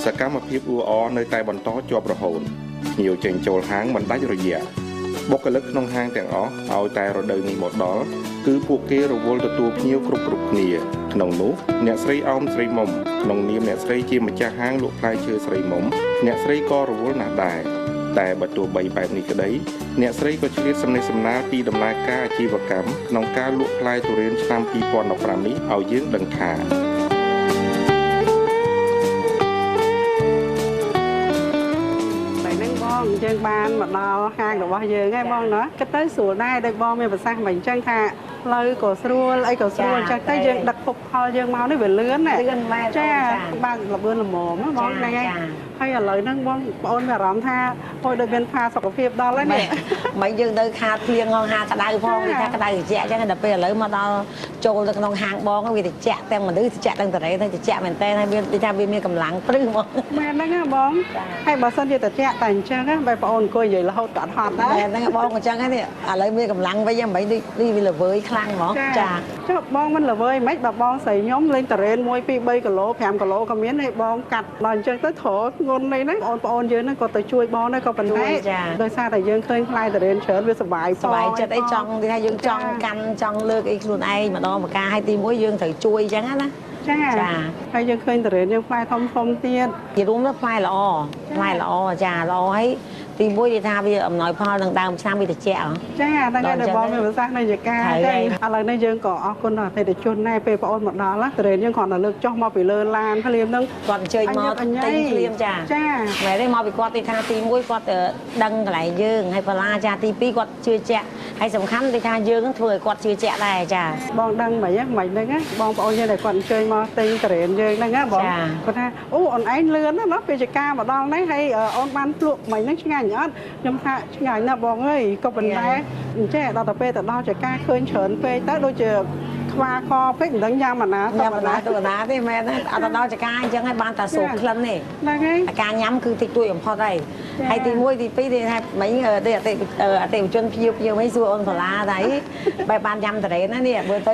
សកម្មភាពអ៊ូអរនៅតែបន្តជាប់រហូតភ្ញៀវចេញចូលហាងមិនដាច់រយៈបុគ្គលិកក្នុងហាងទាំងអស់ឲ្យតែរដូវនេះមកដល់គឺពួកគេរវល់ទទួលភ្ញៀវគ្រប់គ្នាក្នុងនោះអ្នកស្រីអោមស្រីមុំក្នុងនាមអ្នកស្រីជាម្ចាស់ហាងលក់ផ្លែឈើស្រីមុំអ្នកស្រីក៏រវល់ណាស់ដែរតែបើទោះបីបែបនេះក្តីអ្នកស្រីក៏ឆ្លៀតសំណេះសំណាលពីដំណើរការអាជីវកម្មក្នុងការលក់ផ្លែទុរេនឆ្នាំ2015នេះឲ្យយើងដឹងថាយើងបានមកដល់ហាងរបស់យើងហើយបងណាគិតទៅស្រួលដែរដូចបងមានប្រសាសន៍មកអញ្ចឹងថាផ្លូវក៏ស្រួលអីក៏ស្រួលអញ្ចឹងទៅយើងដឹកភពផលយើងមកនេះវាលឿនណាចាបើកលឿនល្មមបងហ្នឹងហើយហើយឥឡូវហ្នឹងបងប្អូនមានអារម្មណ៍ថាហួយដូចមានផាសុខភាពដល់ហើយនេះមិនយើងនៅខាតភ្លៀងហងហាក្តៅផងវាថាក្តៅត្រជាក់អញ្ចឹងដល់ពេលឥឡូវមកដល់ចូលទៅក្នុងហាងបងវាត្រជាក់ទាំងមនុស្សត្រជាក់ទាំងតរ៉េទៅត្រជាក់មែនតើហើយវាថាវាមានកម្លាំងព្រឹងហ្មងមែនហ្នឹងបងហើយបើសិនជាត្រជាក់តែអញ្ចឹងបងប្អូនអង្គុយនិយាយរហូតក៏អត់ហ ត់ណា ហ្នឹងបងអញ្ចឹងនេះឥឡូវមានកម្លាំងវិញមិននេះវាល្វើយខ្លាំងហ្មងចា ចុះបងមិនល្វើយមិនបើបងស្រីខ្ញុំលេងតរ៉េន1 2 3គីឡូ5គីឡូក៏មានឲ្យបងកាត់ដល់អញ្ចឹងទៅត្រងន់នេះហ្នឹងបងប្អូនយើងហ្នឹងក៏ទៅជួយបងដែរក៏ប៉ុន្តែដោយសារតែយើងឃើញផ្លែតរ៉េនច្រើនវាសុបាយ សบายចិត្តអីចង់និយាយថាយើងចង់កាន់ចង់លើកអីខ្លួនឯងម្ដងម្កាលឲ្យទី1យើងត្រូវជួយអញ្ចឹងណា ចាហើយយើងឃើញតរ៉េនយើងផ្លែធំទៀត និយាយរួមទៅផ្លែល្អចាល្អហើយទី1និយាយថាវាអំណោយផលនឹងដើមឆ្នាំវាត្រជាក់ហ៎ ចាតែតែបងមានប្រសាសន៍នៃយកាទេឥឡូវនេះយើងក៏អរគុណដល់អតិថិជនដែរពេលបងអូនមកដល់តរ៉េនយើងគ្រាន់តែលើកចុះមកពីលើឡានភ្លាមហ្នឹង គាត់អញ្ជើញមកទិញភ្លាមចាមែនទេមកពីគាត់ទីថាទី1គាត់ដឹងកន្លែងយើងហើយបលាចាទី2គាត់ជឿជាក់ហើយសំខាន់ទីថាយើងនឹងធ្វើឲ្យគាត់ជឿជាក់ដែរចា បងដឹងមិនហ្នឹងបងប្អូនយើងដែលគាត់អញ្ជើញមកទិញតរ៉េនយើងហ្នឹងណាបងគាត់ថាអូអូនឯងលឿនណាពេលចកាមកដល់នេះហើយអូនបានភ្លក់មិញហ្នឹងឆ្ងាញ់អត់ខ្ញុំថាឆ្ងាញ់ណាស់បងអើយក៏ប៉ុន្តែអញ្ចឹងដល់ទៅពេលទៅដល់ចកាឃើញច្រើនពេកទៅដូចជាខ្វាខពេកមិនដឹងញ៉ាំអាណាទៅអាណា ទេមែនទេអត់ដល់ចកាអញ្ចឹងហើយបានតែស្រូបក្លិនទេ ហ្នឹងហើយ អាការញ៉ាំគឺតិចតួចបំផុតហើយហើយទី1ទី2ទីថាមិញទេអតិជនភ្ញៀវវិញសួរអូនផល្លាតែបែបបានញ៉ាំតរ៉េនណានេះបើទៅ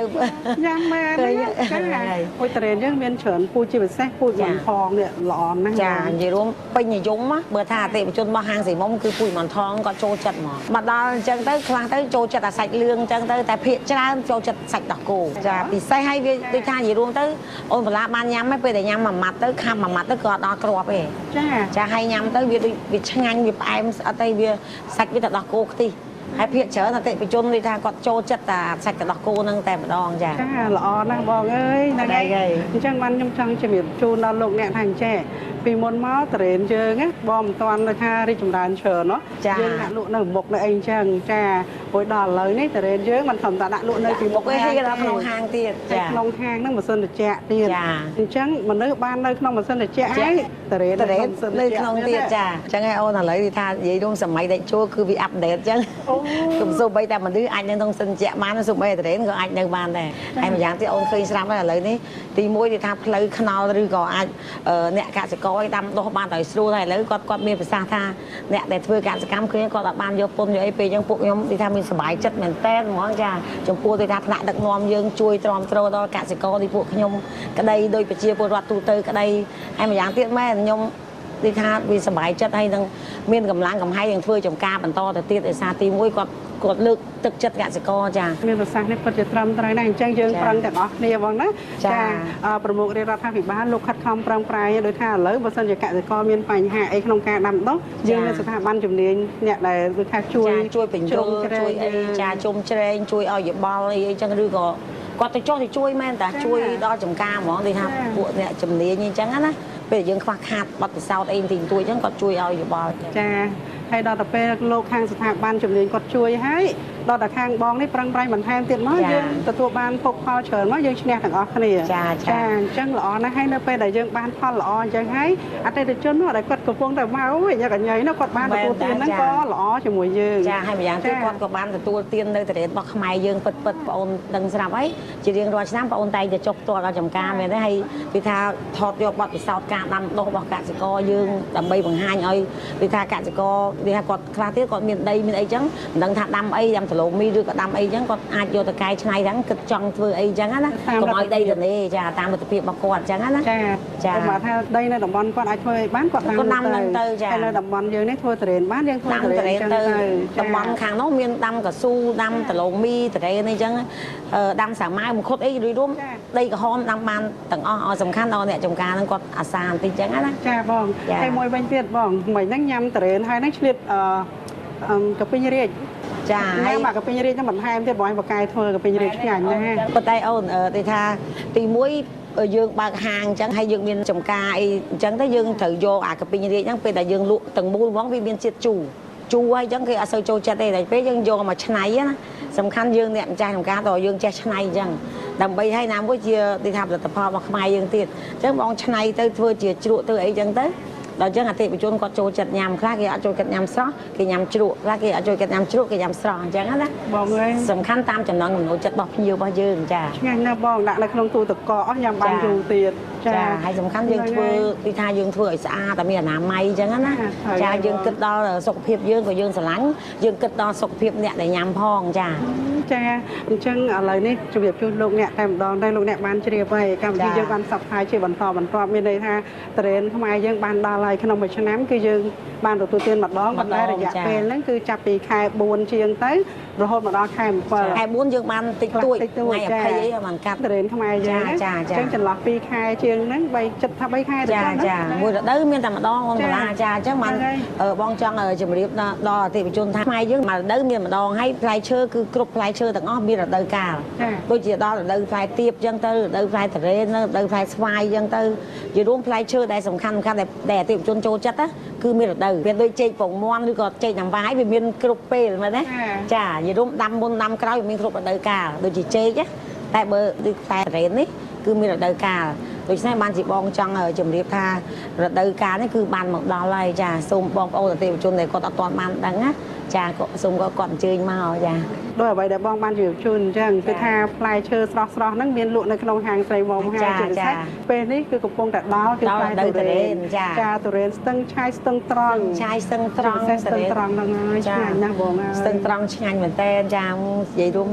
ញ៉ាំមែនចាអូតរ៉េនយើងមានច្រើនពូជាពិសេសពូយន់ផងនេះល្អណាស់ចានិយាយរួមពេញនិយមបើថាអតិជនរបស់ហាងស៊ីមុំគឺពូយមន្តថងគាត់ចូលចិត្តមកដល់អញ្ចឹងទៅខ្លះទៅចូលចិត្តអាសាច់លឿងអញ្ចឹងទៅតែភាគច្រើនចូលចិត្តសាច់ដោះគោចាពិសេសហើយវាដូចថានិយាយរួមទៅអូនផល្លាបានញ៉ាំហើយពេលតែញ៉ាំមួយម៉ាត់ទៅខាប់មួយម៉ាត់ទៅក៏ដល់គ្រាប់ទេចាហើយញ៉ាំទៅវាឆ្ងាញ់វាផ្អែមស្អិតហើយវាសាច់វាទៅដោះគោខ្ទិះហើយភាគច្រើនអតិថិជននិយាយថាគាត់ចូលចិត្តតែសាច់ទៅដោះគោហ្នឹងតែម្ដងចាល្អណាស់បងអើយហ្នឹងហើយអញ្ចឹងបានខ្ញុំចង់ជំរាបជូនដល់លោកអ្នកថាអញ្ចេះពីមុនមកតរ៉េនយើងណាបងមិនទាន់ថារីកចម្រើនច្រើនណោះយើងដាក់លក់នៅមុខនៅអីអញ្ចឹងចាព្រោះដល់ឥឡូវនេះតរ៉េនយើងមិនធម្មតាដាក់លក់នៅពីមុខទេគេដល់ក្នុងហាងទៀតចាក្នុងហាងហ្នឹងម៉ាស៊ីនត្រជាក់ទៀតអញ្ចឹងមនុស្សបាននៅក្នុងម៉ាស៊ីនត្រជាក់ហើយតរ៉េននៅក្នុងទៀតចាអញ្ចឹងហើយអូនឥឡូវថានិយាយរួមសម័យដេកជួគឺវាអាប់ដេតអញ្ចឹងគឺសូម្បីតែមនុស្សអាចនៅក្នុងម៉ាស៊ីនត្រជាក់បានសូម្បីតរ៉េនក៏អាចនៅបានដែរហើយម្យ៉ាងទៀតអូនឃើញស្រាប់ហើយឥឡូវនេះទី1គេថាផ្លូវថ្នល់ឬក៏អាចអ្នកកសិករឲ្យដាំដុះបានដោយស្រួលហើយឥឡូវគាត់មានប្រសាសន៍ថាអ្នកដែលធ្វើកសិកម្មឃើញគាត់អាចបានយកពុនយកអីពេលអញ្ចឹងពួកខ្ញុំទីថាមានសុបាយចិត្តមែនតើហ្មងចាចំពោះទីថាថ្នាក់ដឹកនាំយើងជួយទ្រាំទ្រដល់កសិករទីពួកខ្ញុំក្តីដោយប្រជាពលរដ្ឋទូទៅក្តីហើយម្យ៉ាងទៀតម៉ែខ្ញុំទីថាវាសុបាយចិត្តហើយនឹងមានកម្លាំងកំហែងនឹងធ្វើចំការបន្តទៅទៀតដោយសារទី1គាត់លើកទឹកចិត្តកសិករចាមានប្រសាសន៍នេះពិតជាត្រឹមត្រូវណាស់អញ្ចឹងយើងប្រឹងទាំងអស់គ្នាបងណាចាប្រមុខរាជរដ្ឋាភិបាលលោកខិតខំប្រឹងប្រែងដោយថាឥឡូវបើសិនជាកសិករមានបញ្ហាអីក្នុងការដាំដុះយើងមានស្ថាប័នជំនាញអ្នកដែលគឺថាជួយបញ្យល់ជួយអីចាជុំជ្រែងជួយឲ្យយោបល់អីអញ្ចឹងឬក៏គាត់ទៅចុះទៅជួយមែនតាជួយដល់ចំការហ្មងដូចថាពួកអ្នកជំនាញអញ្ចឹងណាពេលយើងខ្វះខាតបទពិសោធន៍អីទីទួយអញ្ចឹងគាត់ជួយឲ្យយោបល់ចាហើយដល់ទៅពេលលោកខាងស្ថាប័នជំនាញគាត់ជួយហើយដល់តែខាងបងនេះប្រឹងប្រែងបន្ថែមទៀតមកយើងទទួលបានភោគផលច្រើនមកយើងឈ្នះទាំងអស់គ្នាចាអញ្ចឹងល្អណាស់ហើយនៅពេលដែលយើងបានផលល្អអញ្ចឹងហើយអតិថិជនដែលគាត់កំពុងតែមកយកកញ្ញៃនោះគាត់បានទទួលទានហ្នឹងក៏ល្អជាមួយយើងចាហើយម្យ៉ាងទៀតគាត់ក៏បានទទួលទាននៅតរ៉េនរបស់ខ្មែរយើងពិតបងអូនដឹងស្រាប់ហើយជារៀងរាល់ឆ្នាំបងអូនតែងតែចុះផ្ទាល់ដល់ចំការមែនទេហើយពីថាថតយកបទពិសោធន៍ការដាំដុះរបស់កសិករយើងដើម្បីបង្ហាញឲ្យពីថាកសិករគេថាគាត់ខ្លះទៀតគាត់មានដីមានអីចឹងមិនដឹងថាដាំអីដាំដលមីឬក៏ដាំអីចឹងគាត់អាចយកទៅកែច្នៃហ្នឹងគិតចង់ធ្វើអីចឹងណាកុំឲ្យដីទនេចាតាមលទ្ធភាពរបស់គាត់ចឹងណាចាបើថាដីនៅតំបន់គាត់អាចធ្វើអីបានគាត់ដាំហ្នឹងទៅចាហើយនៅតំបន់យើងនេះធ្វើតរ៉េនបានយើងធ្វើតរ៉េនទៅតំបន់ខាងនោះមានដាំកស៊ូដាំដលមីតរ៉េនអីចឹងដាំសាម៉ាវមង្ឃុតអីរួមដីក្រហមដាំបានទាំងអស់ឲ្យសំខាន់ដល់អ្នកចំការហ្នឹងគាត់អាសាបន្តិចចឹងណាចាបងហើយមួយវិញទៀតបងមិនហ្នឹងញ៉ាំតរ៉េនហើយហ្នឹងឆ្លៀតកាពីងរាជចាហើយមកកាពីងរាជហ្នឹងបន្ថែមទៀតបងបកាយធ្វើកាពីងរាជឆ្ងាញ់ណាស់ប៉ុន្តែអូនទីថាទី1យើងបើកហាងអញ្ចឹងហើយយើងមានចំការអីអញ្ចឹងទៅយើងត្រូវយកអាកាពីងរាជហ្នឹងពេលដែលយើងលក់ទាំងមូលហ្មងវាមានជាតិជូរហើយអញ្ចឹងគេអត់សូវចូលចិត្តទេតែពេលយើងយកមកឆ្នៃណាសំខាន់យើងអ្នកម្ចាស់ចំការតើយើងចេះឆ្នៃអញ្ចឹងដើម្បីឲ្យណាមួយជាទីថាផលិតផលរបស់ខ្មែរយើងទៀតអញ្ចឹងបងឆ្នៃទៅធ្វើជាជ្រក់ទៅអីអញ្ចឹងទៅដល់អញ្ចឹងអតិថិជនគាត់ចូលចិត្តញ៉ាំខ្លះគេអត់ចូលចិត្តញ៉ាំស្រស់គេញ៉ាំជ្រក់ខ្លះគេអត់ចូលចិត្តញ៉ាំជ្រក់គេញ៉ាំស្រស់អញ្ចឹងណាបងអើយសំខាន់តាមចំណង់ចំណូលចិត្តរបស់ភ្ញៀវរបស់យើងចាឆ្ងាញ់ណាស់បងដាក់នៅក្នុងទូទឹកកកអស់ញ៉ាំបានយូរទៀត ចាហើយសំខាន់យើងធ្វើទីថាយើងធ្វើឲ្យស្អាតតែមានអនាម័យអញ្ចឹងណាចាយើងគិតដល់សុខភាពយើងក៏យើងស្រឡាញ់យើងគិតដល់សុខភាពអ្នកដែលញ៉ាំផងចាចាអញ្ចឹងឥឡូវនេះជម្រាបជូនលោកអ្នកតែម្ដងដែរលោកអ្នកបានជ្រាបហើយកម្មវិធីយើងបានផ្សព្វផ្សាយជាបន្តបន្ទាប់មានន័យថាត្រេនខ្មែរយើងបានដល់ហើយក្នុងមួយឆ្នាំគឺយើងបានទទួលទានម្ដងប៉ុន្តែរយៈពេលហ្នឹងគឺចាប់ពីខែ4ជាងទៅរហូតមកដល់ខែ7ខែ4យើងបានតិចតួចថ្ងៃ20អីបានកាត់ត្រេនខ្មែរយើងអញ្ចឹងចន្លោះ2ខែជាងហ្នឹងចិត្តថា3ខែទៅចាមួយរដូវមានតែម្ដងអូនបន្លាចាអញ្ចឹងបានបងចង់ជម្រាបដល់អតិថិជនថាខ្មែរយើងមួយរដូវមានម្ដងហើយផ្លែឈើគឺគ្រប់ផ្លែឈើទាំងអស់មានរដូវកាលដូចជាដល់រដូវផ្លែទៀបអញ្ចឹងទៅរដូវផ្លែត្រេនរដូវផ្លែស្វាយអញ្ចឹងទៅជារួមផ្លែឈើដែលសំខាន់ដែលអតិថិជនចូលចិត្តណាគឺមានរដូវមានដូចចេកពងមាន់ឬក៏ចេកណាំវាយវាមានគ្រប់ពេលមែនទេចាជារួមដាំមុនដាំក្រោយវាមានគ្រប់រដូវកាលដូចជាចេកតែបើដូចផ្លែត្រេននេះគឺមានរដូវកាលដូច្នេះបានជាបងចង់ជម្រាបថារដូវកាលនេះគឺបានមកដល់ហើយចាសូមបងប្អូនអតិថិជនដែលគាត់អត់ទាន់បានដឹងណាចាសូមគាត់អញ្ជើញមកចាដោយអ្វីដែលបងបានជម្រាបជូនអញ្ចឹងគឺថាផ្លែឈើស្រស់ហ្នឹងមានលក់នៅក្នុងហាងស្រីមុំហាងជាពិសេសពេលនេះគឺកំពុងតែដល់គឺផ្លែទុរេនចាទុរេនស្ទឹងឆាយស្ទឹងត្រង់ឆាយស្ទឹងត្រង់ស្ទឹងត្រង់ហ្នឹងហើយឆ្ងាញ់ណាស់បងអើយស្ទឹងត្រង់ឆ្ងាញ់មែនតើចានិយាយរួម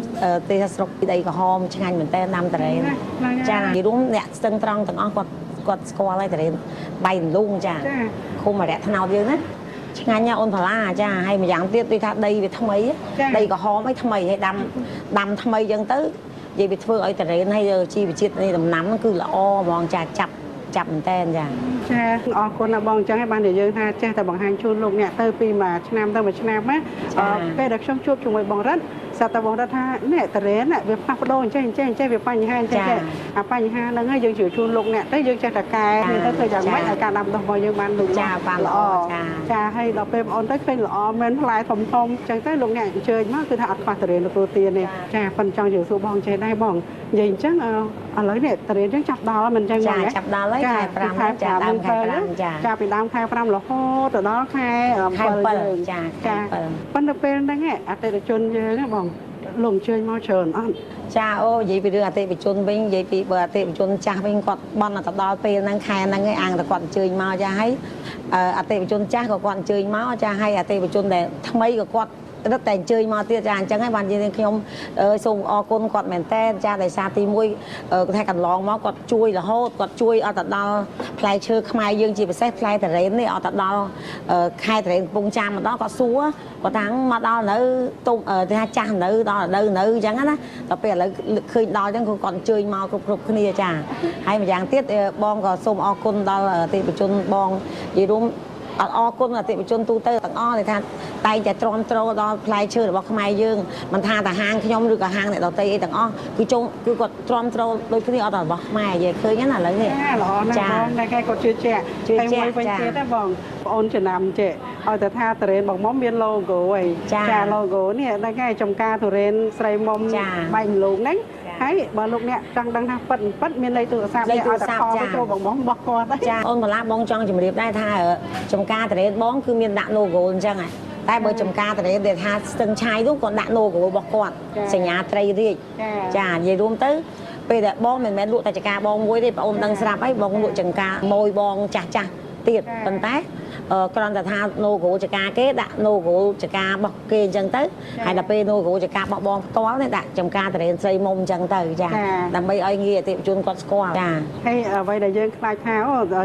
ទេសស្រុកពីដីក្រហមឆ្ងាញ់មែនតើដាំទុរេនចានិយាយរួមអ្នកស្ទឹងត្រង់ទាំងអស់គាត់ស្គាល់ហើយទុរេនបៃលងចាឃុំអរិយថ្នោតយើងណាឆ្ងាញ់ណាស់អូនផាឡាចាហើយម្យ៉ាងទៀតដូចថាដីវាថ្មីដីក្រហមអីថ្មីហើយដាំថ្មីអញ្ចឹងទៅនិយាយវាធ្វើឲ្យតរេនហើយជីវជាតិនៃដំណាំគឺល្អហ្មងចាចាប់មែនតើចាអរគុណណាបងអញ្ចឹងហើយបាននិយាយថាចេះតែបង្ហាញជូនលោកអ្នកទៅពីមួយឆ្នាំទៅមួយឆ្នាំណាពេលដែលខ្ញុំជួបជាមួយបងរិទ្ធសាប់តែបងរិទ្ធថានេះតរេនវាផ្លាស់ប្ដូរអញ្ចឹងវាបញ្ហាអញ្ចឹងអាបញ្ហាហ្នឹងហើយយើងជឿជូនលោកអ្នកទៅយើងចេះតែកែទៅធ្វើយ៉ាងម៉េចឲ្យការដាំដុះរបស់យើងបានលូតលាស់បានល្អចាហើយដល់ពេលបងអូនទៅឃើញល្អមែនផ្លែធំអញ្ចឹងទៅលោកអ្នកអញ្ជើញមកគឺថាអត់ខ្វះតរេនទទួលទានទេចាប៉ុន្តែចង់ជឿសួរបងចេះដែរបងនិយាយអញ្ចឹងឥឡូវនេះតរេនអញ្ចឹងចាប់ដល់មិនអញ្ចឹងបងចាប់ដល់ហើយខែ5ចាដើមខែ5ចាចាប់ពីដើមខែ5រហូតទៅដល់ខែ7ចាប៉ុន្តែពេលហ្នឹងអតិថិជនយើងណាបងលោកអញ្ជើញមកច្រើនអត់ចាអូនិយាយពីរឿងអតិថិជនវិញនិយាយពីបើអតិថិជនចាស់វិញគាត់បន់ទៅដល់ពេលហ្នឹងខែហ្នឹងឯងអាងតែគាត់អញ្ជើញមកចាហើយអតិថិជនចាស់ក៏គាត់អញ្ជើញមកចាហើយអតិថិជនដែលថ្មីក៏គាត់រត់តែអញ្ជើញមកទៀតចាអញ្ចឹងហើយបានយើងខ្ញុំសូមអរគុណគាត់មែនតើចាដោយសារទី1គាត់ថាកន្លងមកគាត់ជួយរហូតគាត់ជួយអត់ទៅដល់ផ្លែឈើខ្មែរយើងជាពិសេសផ្លែតរេននេះអត់ទៅដល់ខែតរេនកំពង់ចាមម្ដងគាត់សួរគាត់ថាមកដល់នៅទុំថាចាស់នៅដល់នៅអញ្ចឹងណាដល់ពេលឥឡូវឃើញដល់អញ្ចឹងគាត់អញ្ជើញមកគ្រប់គ្នាចាហើយម្យ៉ាងទៀតបងក៏សូមអរគុណដល់អតិថិជនបងនិយាយរួមអរគុណអតិថិជនទូទៅទាំងអស់ដែលថាតែងតែទ្រាំទ្រដល់ផ្លែឈើរបស់ខ្មែរយើងមិនថាតែហាងខ្ញុំឬក៏ហាងអ្នកដទៃអីទាំងអស់គឺគាត់ទ្រាំទ្រដូចគ្នាអត់របស់ខ្មែរនិយាយឃើញណាឥឡូវនេះល្អណាស់បងតែគេគាត់ជឿជាក់តែមួយវិញទៀតណាបងប្អូនចំណាំចេះឲ្យតែថាតរេនបងមុំមាន logo ឯងចា logo នេះហ្នឹងឯងចំការតរេនស្រីមុំបែកម្លូងហ្នឹងហើយបើលោកអ្នកចង់ដឹងថាប៉ិតមានលេខទូរស័ព្ទនេះឲ្យតែខលទៅចូលបងមុំរបស់គាត់ចាអូនបន្លាបងចង់ជម្រាបដែរថាចំការតរេនបងគឺមានដាក់ logo អញ្ចឹងតែបើចំការតរេនដែលថាស្ទឹងឆាយនោះគាត់ដាក់ logo របស់គាត់សញ្ញាត្រីរាជចានិយាយរួមទៅពេលដែលបងមិនមែនលក់តែចការបងមួយទេបងអូនដឹងស្រាប់ហើយបងលក់ចង្ការម៉ួយបងចាស់ទៀតប៉ុន្តែគ្រាន់តែថា logo ចការគេដាក់ logo ចការរបស់គេអញ្ចឹងទៅហើយដល់ពេល logo ចការរបស់បងផ្ទាល់នេះដាក់ចំការតរេនស្រីមុំអញ្ចឹងទៅចាដើម្បីឲ្យងាយអតិថិជនគាត់ស្គាល់ចាហើយអ្វីដែលយើងខ្លាចថា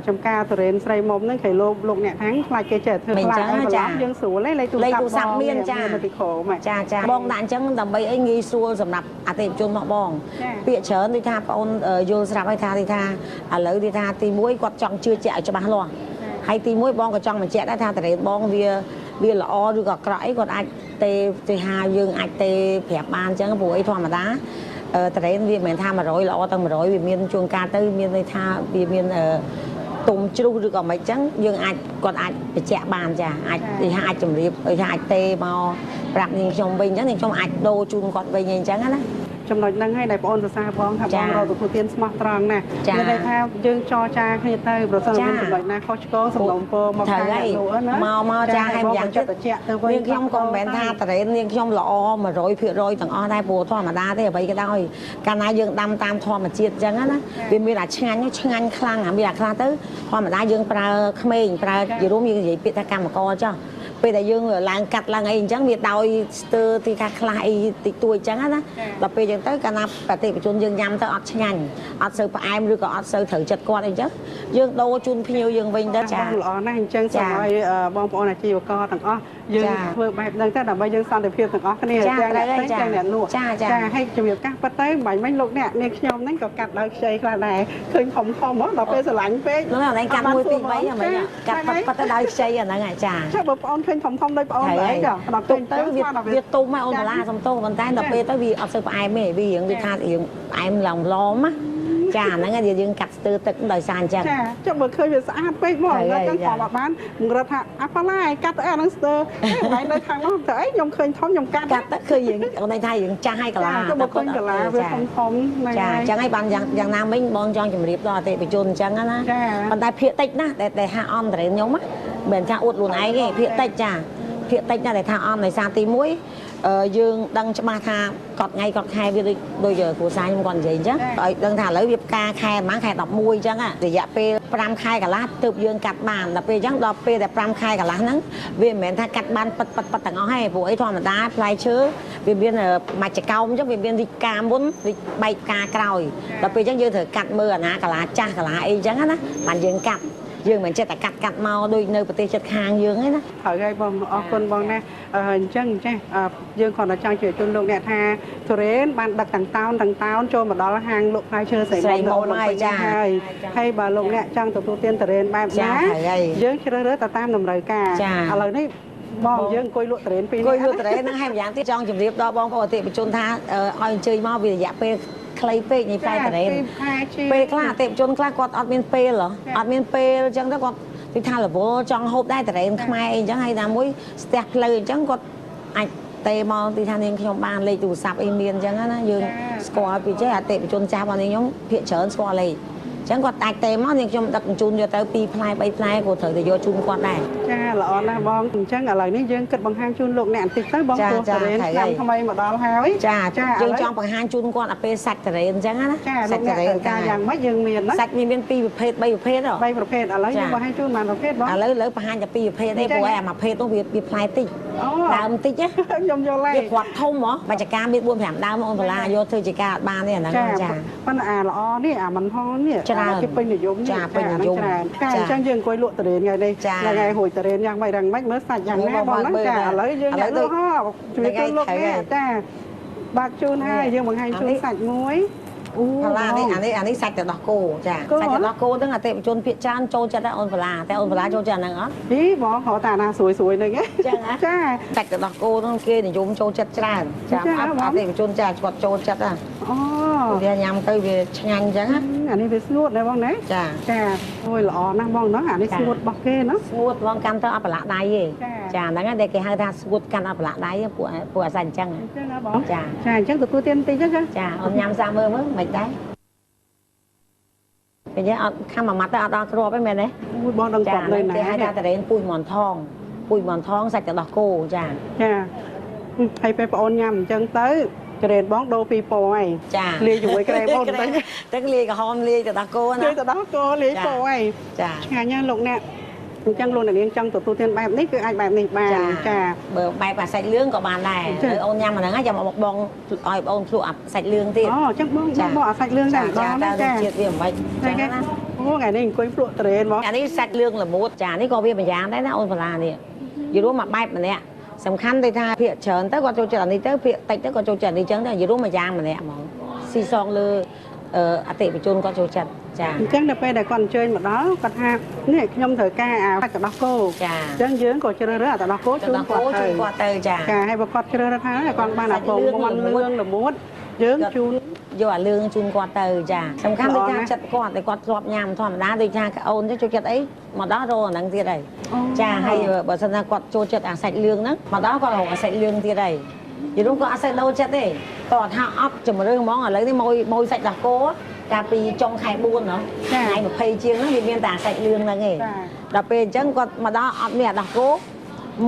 ចំការតរេនស្រីមុំហ្នឹងគេលោកអ្នកខាងខ្លាចគេចេះធ្វើខ្លាចអីបន្លំយើងស្រួលលេខទូរស័ព្ទមានចាបងដាក់អញ្ចឹងដើម្បីឲ្យងាយស្រួលសម្រាប់អតិថិជនមកបងពាក្យច្រើនដូចថាបងអូនយល់ស្រាប់ហើយថាឥឡូវថាទី1គាត់ចង់ជឿជាក់ឲ្យច្បាស់លាស់ហើយទី1បងក៏ចង់បញ្ជាក់ដែរថាតរេនបងវាល្អឬក៏អាក្រក់អីគាត់អាចទេហាយើងអាចទេប្រាប់បានអញ្ចឹងព្រោះអីធម្មតាតរេនវាមិនមែនថា100ល្អទាំង100វាមានជួនកាលទៅមានន័យថាវាមានទុំជ្រុះឬក៏មិនអញ្ចឹងយើងគាត់អាចបញ្ជាក់បានចាអាចជម្រាបថាអាចទេមកប្រាប់នាងខ្ញុំវិញអញ្ចឹងនាងខ្ញុំអាចដូរជូនគាត់វិញអញ្ចឹងណា ចំណុចហ្នឹងឲ្យតែបងអូនសរសើរបងថាបងរកទទួលទានស្មោះត្រង់ណាស់មានន័យថាយើងចរចាគ្នាទៅប្រសិនមានចំណុចណាខុសឆ្គងសំណុំពរមកខាងអ្នកនោះណាមកចាឲ្យយ៉ាងចិត្តត្រជាក់ទៅវិញនាងខ្ញុំក៏មិនមែនថាតរ៉េននាងខ្ញុំល្អ 100% ទាំងអស់ដែរព្រោះធម្មតាទេអ្វីក៏ដោយកាលណាយើងដាំតាមធម្មជាតិអញ្ចឹងណាវាមានអាឆ្ងាញ់ខ្លាំងមានអាខ្លះទៅធម្មតាយើងប្រើក្មេងប្រើយរួមយើងនិយាយពាក្យថាកម្មករចុះពេលដែលយើងឡើងកាត់ឡើងអីអញ្ចឹងវាដោយស្ទើរទីការខ្លះអីតិចតួចអញ្ចឹងណាដល់ពេលអញ្ចឹងទៅកាលណាបតិបជនយើងញ៉ាំទៅអត់ឆ្ងាញ់អត់សូវផ្អែមឬក៏អត់សូវត្រូវចិត្តគាត់អីអញ្ចឹងយើងដូរជូនភ្ញៀវយើងវិញទៅចាល្អណាស់អញ្ចឹងសូមឲ្យបងប្អូនអាជីវករទាំងអស់យើងធ្វើបែបហ្នឹងទៅដើម្បីយើងសន្តិភាពទាំងអស់គ្នាទាំងអ្នកទិញទាំងអ្នកលក់ចាឲ្យជំរាបកាសប៉ិតទៅមិញលោកអ្នកនាងខ្ញុំហ្នឹងក៏កាត់ដោយខ្ចីខ្លះដែរឃើញធំដល់ពេលស្រឡាញ់ពេកហ្នឹងហើយកាត់1 2 3ហ្នឹងកាត់ប៉ិតទៅដោយខ្ចីអាហ្នឹងចាចាបងប្អូនឃើញធំដោយបងអូនដែរចាដល់ពេលទៅវាទុំមកអូនបន្លាសំទោសប៉ុន្តែដល់ពេលទៅវាអត់សូវផ្អែមទេវារៀងខាតរៀងផ្អែមឡំណាចាហ្នឹងហើយយើងកាត់ស្ទើរទឹកដោយសារអញ្ចឹងចាចុះបើឃើញវាស្អាតពេកមកដល់ចឹងផងអត់បានមករត់ថាអាប៉ាឡាយកាត់ទៅអាហ្នឹងស្ទើរហើយនៅខាងនោះទៅអីខ្ញុំឃើញធំខ្ញុំកាត់ទៅឃើញយើងអូនថាយើងចាស់ហើយកន្លាទៅបើឃើញកន្លាវាធំហ្នឹងចាអញ្ចឹងហើយបានយ៉ាងណាមិញបងចង់ជម្រាបដល់អតិថិជនអញ្ចឹងណាប៉ុន្តែភាគតិចណាដែលហាអមតរេនខ្ញុំមិនមែនថាអួតខ្លួនឯងទេភាគតិចចាភាគតិចណាដែលថាអមដោយសារទី1យើងដឹងច្បាស់ថាគាត់ថ្ងៃគាត់ខែវាដូចគ្រួសារខ្ញុំគាត់និយាយអញ្ចឹងឲ្យដឹងថាឥឡូវវាផ្កាខែប្រហែលខែ11អញ្ចឹងរយៈពេល5ខែកន្លះទើបយើងកាត់បានដល់ពេលអញ្ចឹងដល់ពេលតែ5ខែកន្លះហ្នឹងវាមិនមែនថាកាត់បានប៉ិតទាំងអស់ទេព្រោះអីធម្មតាផ្លែឈើវាមានមជ្ឈកោមអញ្ចឹងវាមានរីកផ្កាមុនរីកបែកផ្កាក្រោយដល់ពេលអញ្ចឹងយើងត្រូវកាត់មើលអាណាកន្លះចាស់កន្លះអីអញ្ចឹងណាបានយើងកាត់យើងមិនចេះតែកាត់មកដូចនៅប្រទេសជិតខាងយើងទេណាហើយបងអរគុណបងណាអញ្ចឹងចេះយើងគ្រាន់តែចង់ជឿជូនលោកអ្នកថាទុរេនបានដឹកទាំងតោនចូលមកដល់ហាងលក់ផ្លែឈើស្រីមុំហើយចាហើយបើលោកអ្នកចង់ទទួលទានទុរេនបែបណាយើងជ្រើសរើសទៅតាមតម្រូវការឥឡូវនេះបងយើងអង្គុយលក់ទុរេនពីរនេះអង្គុយលក់ទុរេនហ្នឹងហើយម្យ៉ាងទៀតចង់ជម្រាបដល់បងប្អូនអតិថិជនថាឲ្យអញ្ជើញមកវារយៈពេលខ្លីពេកនេះផ្លែទុរេនពេលខ្លះអតិថិជនខ្លះគាត់អត់មានពេលអត់មានពេលអញ្ចឹងទៅគាត់ទីថារវល់ចង់ហូបដែរទុរេនខ្មែរអីអញ្ចឹងហើយណាមួយស្ទះផ្លូវអញ្ចឹងគាត់អាចទេមកទីថានាងខ្ញុំបានលេខទូរស័ព្ទអីមានអញ្ចឹងណាយើងស្គាល់ពីចេះអតិថិជនចាស់របស់នាងខ្ញុំភាគច្រើនស្គាល់លេខអញ្ចឹងគាត់អាចទេមកនាងខ្ញុំដឹកជញ្ជូនយកទៅ2ផ្លែ3ផ្លែក៏ត្រូវតែយកជូនគាត់ដែរចាល្អណាស់បងអញ្ចឹងឥឡូវនេះយើងគិតបង្ហាញជូនលោកអ្នកបន្តិចទៅបងព្រោះទុរេនឆ្នាំថ្មីមកដល់ហើយចាយើងចង់បង្ហាញជូនគាត់អាពេលសាច់ទុរេនអញ្ចឹងណាសាច់ទុរេនការយ៉ាងម៉េចយើងមានណាសាច់មាន2ប្រភេទ3ប្រភេទ3ប្រភេទឥឡូវយើងបង្ហាញជូនបានប្រភេទបងឥឡូវបង្ហាញតែ2ប្រភេទទេព្រោះអាមួយប្រភេទនោះវាផ្លែតិចដើមតិចណាខ្ញុំយល់ហើយវាគាត់ធំហ៎បច្ចការមាន4 5ដើមអូនដុល្លារយកធ្វើជាការអត់បានទេអាហ្នឹងចាប៉ុន្តែអាល្អនេះអាមិនហងនេះគេពេញនិយមចាពេញនិយមចាអញ្ចឹងយើងអង្គុយលក់ទុរេនថ្ងៃនេះថ្ងៃហួយទុរេនយ៉ាងម៉េចរឹងម៉េចមើលសាច់យ៉ាងណាបងហ្នឹងចាឥឡូវយើងយកលក់ហោជួយទៅលក់នេះចាបាក់ជូនហើយយើងបង្ហាញជូនសាច់មួយផល្លានេះសាច់ទៅដោះគោចាសាច់ទៅដោះគោហ្នឹងអតិថិជនភាគច្រើនចូលចិត្តដែរអូនផល្លាតែអូនផល្លាចូលចិត្តហ្នឹងអត់ហីបងហៅតាណាស្រួយហ្នឹងចាសាច់ទៅដោះគោហ្នឹងគេនិយមចូលចិត្តច្រើនចាអតិថិជនចាគាត់ចូលចិត្តណាវាញ៉ាំទៅវាឆ្ងាញ់អញ្ចឹងអានេះវាស្ងួតដែរបងណាចាអូយល្អណាស់បងណាអានេះស្ងួតរបស់គេណាស្ងួតបងកាន់ទៅអត់ប្រឡាក់ដៃទេចាហ្នឹងហើយដែលគេហៅថាស្ងួតកាន់អត់ប្រឡាក់ដៃពួកអាសាច់អញ្ចឹងណាបងចាអញ្ចឹងទទួលទានបន្តិចចឹងចាអូនញ៉ាំសាមើលមិនដែរពេលនេះអត់ខំមួយម៉ាត់ទៅអត់ដល់គ្រាប់ទេមែនទេមួយបងដឹងគាត់នៅណាគេហៅថាតរេនពុយមន់ថងសាច់ទៅដោះគោចាហើយពេលបងអូនញ៉ាំអញ្ចឹងទៅក្រែនបងដូរពីពណ៌ហើយចាលាយជាមួយក្រែនបងទៅលាយក្រហមលាយទៅដោះគោណាលាយទៅដោះគោលាយពណ៌ហើយចាឆ្ងាញ់ណាស់លោកអ្នកអញ្ចឹងលោកអ្នកនាងចង់ទទួលទានបែបនេះគឺអាចបែបនេះបានចាបើបែបអាសាច់លឿងក៏បានដែរហើយអូនញ៉ាំអាហ្នឹងចាំមកបងឲ្យបងភ្លក់អាសាច់លឿងទៀតអូអញ្ចឹងបងអាសាច់លឿងដែរបងចាជាតិវាមិនបាច់ចឹងណាអូថ្ងៃនេះអង្គុយភ្លក់ត្រេនបងអានេះសាច់លឿងល្មួតចានេះក៏វាម្យ៉ាងដែរណាអូនផល្លានេះយល់រួមមកបែបម្នាក់សំខាន់ទៅថាភាកច្រើនទៅគាត់ចូលចិត្តអានេះទៅភាកតិចទៅគាត់ចូលចិត្តអានេះចឹងទៅយល់រួមមួយយ៉ាងម្នាក់ហ្មងស៊ីសងលើអតិថិជនគាត់ចូលចិត្តចាអញ្ចឹងដល់ពេលដែលគាត់អញ្ជើញមកដល់គាត់ថានេះខ្ញុំត្រូវការសាច់កដោះគោចាអញ្ចឹងយើងក៏ជ្រើសរើសកដោះគោជូនគាត់ទៅចាហើយបើគាត់ជ្រើសរើសថាគាត់បានអាពងមាន់លឿងល្មួតយើងជូនយកអាលឿងជូនគាត់ទៅចាសំខាន់ដូចថាចិត្តគាត់តែគាត់ធ្លាប់ញ៉ាំធម្មតាដូចថាអូនទៅចូលចិត្តអីមកដល់រកអាហ្នឹងទៀតហើយចាហើយបើសិនថាគាត់ចូលចិត្តអាសាច់លឿងហ្នឹងមកដល់គាត់រកអាសាច់លឿងទៀតហើយ និយាយរួមក៏អត់សូវដូរចិត្តទេតោះថាអត់ជំរឿនហ្មងឥឡូវនេះម៉ួយសាច់ដោះគោកាលពីចុងខែ4ណោះថ្ងៃ20ជាងហ្នឹងវាមានតែសាច់លឿងហ្នឹងឯងដល់ពេលអញ្ចឹងគាត់មកដល់អត់មានអាដោះគោ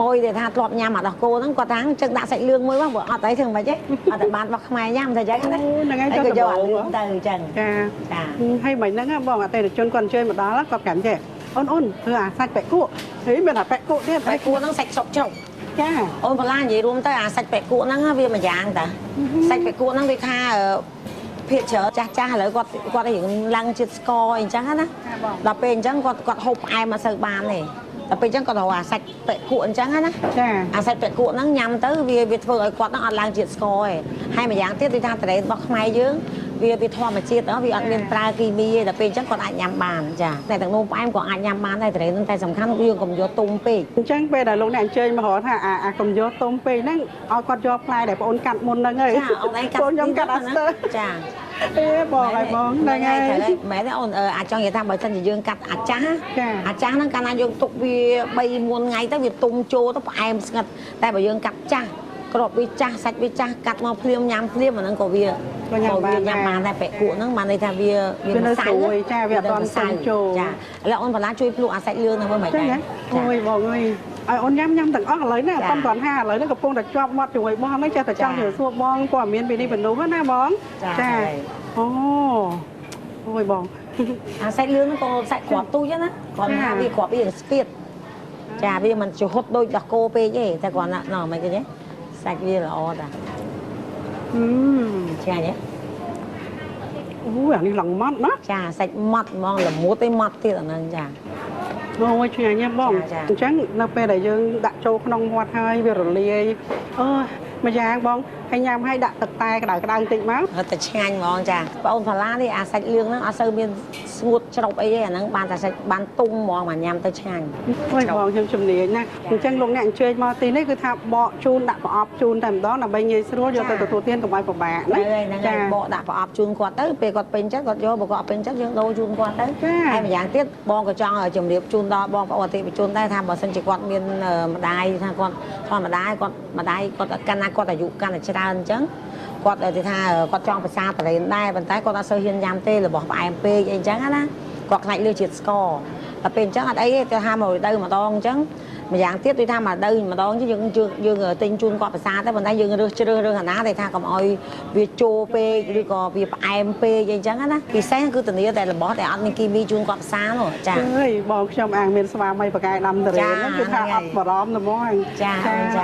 ម៉ួយដែលថាធ្លាប់ញ៉ាំអាដោះគោហ្នឹងគាត់ថាចឹងដាក់សាច់លឿងមួយមកព្រោះអត់អីធ្វើមិនទេអត់តែបានរបស់ខ្មែរញ៉ាំតែចឹងណាហ្នឹងហើយក៏យកអាលឿងទៅអញ្ចឹងចាហើយមិនហ្នឹងបងអតិថិជនគាត់អញ្ជើញមកដល់គាត់កាន់ចេះអូនធ្វើអាសាច់បែកគក់ហីមានអាបែកគក់ទៀតបែកគក់ហ្នឹងសាច់សុកជ្រុកចាអូនបន្លានិយាយរួមទៅអាសាច់បែកគក់ហ្នឹងវាមួយយ៉ាងតាសាច់បែកគក់ហ្នឹងវាថាភាគច្រើនចាស់ឥឡូវគាត់រៀងឡើងជាតិស្ករអីចឹងណាដល់ពេលអញ្ចឹងគាត់ហូបផ្អែមអត់សូវបានទេដល់ពេលអញ្ចឹងគាត់រកអាសាច់បែកគក់អញ្ចឹងណាចាអាសាច់បែកគក់ហ្នឹងញ៉ាំទៅវាធ្វើឲ្យគាត់ហ្នឹងអត់ឡើងជាតិស្ករទេហើយមួយយ៉ាងទៀតគឺថាតរ៉េនរបស់ខ្មែរយើងវាធម្មជាតិវាអត់មានប្រើគីមីទេដល់ពេលអញ្ចឹងគាត់អាចញ៉ាំបានចាតែទាំងនោមផ្អែមក៏អាចញ៉ាំបានដែរតរ៉េនហ្នឹងតែសំខាន់យើងកុំយកទុំពេកអញ្ចឹងពេលដែលលោកអ្នកអញ្ជើញមករកថាអាកុំយកទុំពេកហ្នឹងឲ្យគាត់យកផ្លែដែលបងអូនកាត់មុនហ្នឹងហើយចាអូនឯងកាត់បងខ្ញុំកាត់អត់ស្ទើរចាបងហើយបងហ្នឹងហើយមែនទេអូនអាចចង់និយាយថាបើសិនជាយើងកាត់អាចាស់ហ្នឹងកាលណាយើងទុកវា3 4ថ្ងៃទៅវាទុំចូលទៅផ្អែមស្ងាត់តែបើយើងកាត់ចាស់ក្របវាចាស់សាច់វាចាស់កាត់មកភ្លាមញ៉ាំភ្លាមអាហ្នឹងក៏វាញ៉ាំបានដែរបែកគក់ហ្នឹងបានន័យថាវាមិនស្រួយចាវាអត់ទាន់ទុំចូលចាឥឡូវអូនបន្លាជួយភ្លក់អាសាច់លឿងហ្នឹងមើលមិនដែរអូយបងអើយឲ្យអូនញ៉ាំទាំងអស់ឥឡូវនេះអត់ទាន់ថាឥឡូវនេះកំពុងតែជាប់មាត់ជាមួយបងហ្នឹងចេះតែចង់ជឿសួរបងព័ត៌មានពីនេះពីនោះណាបងចាអូយបងអាសាច់លឿងហ្នឹងក៏សាច់គ្រាប់ទូចណាគាត់ថាវាគ្រាប់វាស្ពាតចាវាមិនជហុតដូចដោះគោពេកទេតែគាត់ណ៎មិនគេទេសាច់វាល្អតាឆ្ងាញ់ទេអូយអានេះឡើងម៉ត់ណាចាសាច់ម៉ត់ហ្មងល្មុតទេម៉ត់ទៀតអាហ្នឹងចាបងអើយឆ្ងាញ់ណាបងអញ្ចឹងនៅពេលដែលយើងដាក់ចូលក្នុងមាត់ហើយវារលាយមួយយ៉ាងបងហើយញ៉ាំហើយដាក់ទឹកតែក្តៅបន្តិចមកតែឆ្ងាញ់ហ្មងចាបងអូនផាឡានេះអាសាច់លឿងហ្នឹងអត់សូវមានស្ងួតច្រប់អីទេអាហ្នឹងបានតែសាច់បានទុំហ្មងមកញ៉ាំទៅឆ្ងាញ់អូយបងខ្ញុំជំនាញណាអញ្ចឹងលោកអ្នកអញ្ជើញមកទីនេះគឺថាបកជូនដាក់ប្រអប់ជូនតែម្ដងដើម្បីងាយស្រួលយកទៅទទួលទានកុំឲ្យពិបាកណាហ្នឹងហើយបកដាក់ប្រអប់ជូនគាត់ទៅពេលគាត់ពេញចិត្តគាត់យកបើគាត់អត់ពេញចិត្តយើងដូរជូនគាត់ទៅហើយម្យ៉ាងទៀតបងក៏ចង់ជម្រាបជូនដល់បងប្អូនអតិថិជនដែរថាបើសិនជាគាត់មានម្ដាយថាគាត់ធម្មតាគាត់ម្ដាយគាត់កាន់ណាគាត់អាយុកាន់តែច្រើនអញ្ចឹងគាត់ទៅថាគាត់ចង់ភាសាតរ៉េនដែរប៉ុន្តែគាត់អត់សូវហ៊ានញ៉ាំទេរបស់ផ្អែមពេកអីអញ្ចឹងណាគាត់ខ្លាចលើជាតិស្ករតែពេលអញ្ចឹងអត់អីទេទៅថាមកទៅម្ដងអញ្ចឹងម្យ៉ាងទៀតដូចថាមកទៅម្ដងយើងទិញជូនគាត់ភាសាតែប៉ុន្តែយើងរើសអាណាដែលថាកុំឲ្យវាចូលពេកឬក៏វាផ្អែមពេកអីអញ្ចឹងណាពិសេសគឺធានាតែរបស់ដែលអត់មានគីមីជូនគាត់ភាសានោះចាអើយបងខ្ញុំអាងមានស្វាមីបកាយដាំតរ៉េនហ្នឹងគឺថាអត់បារម្ភទេហ្មងចា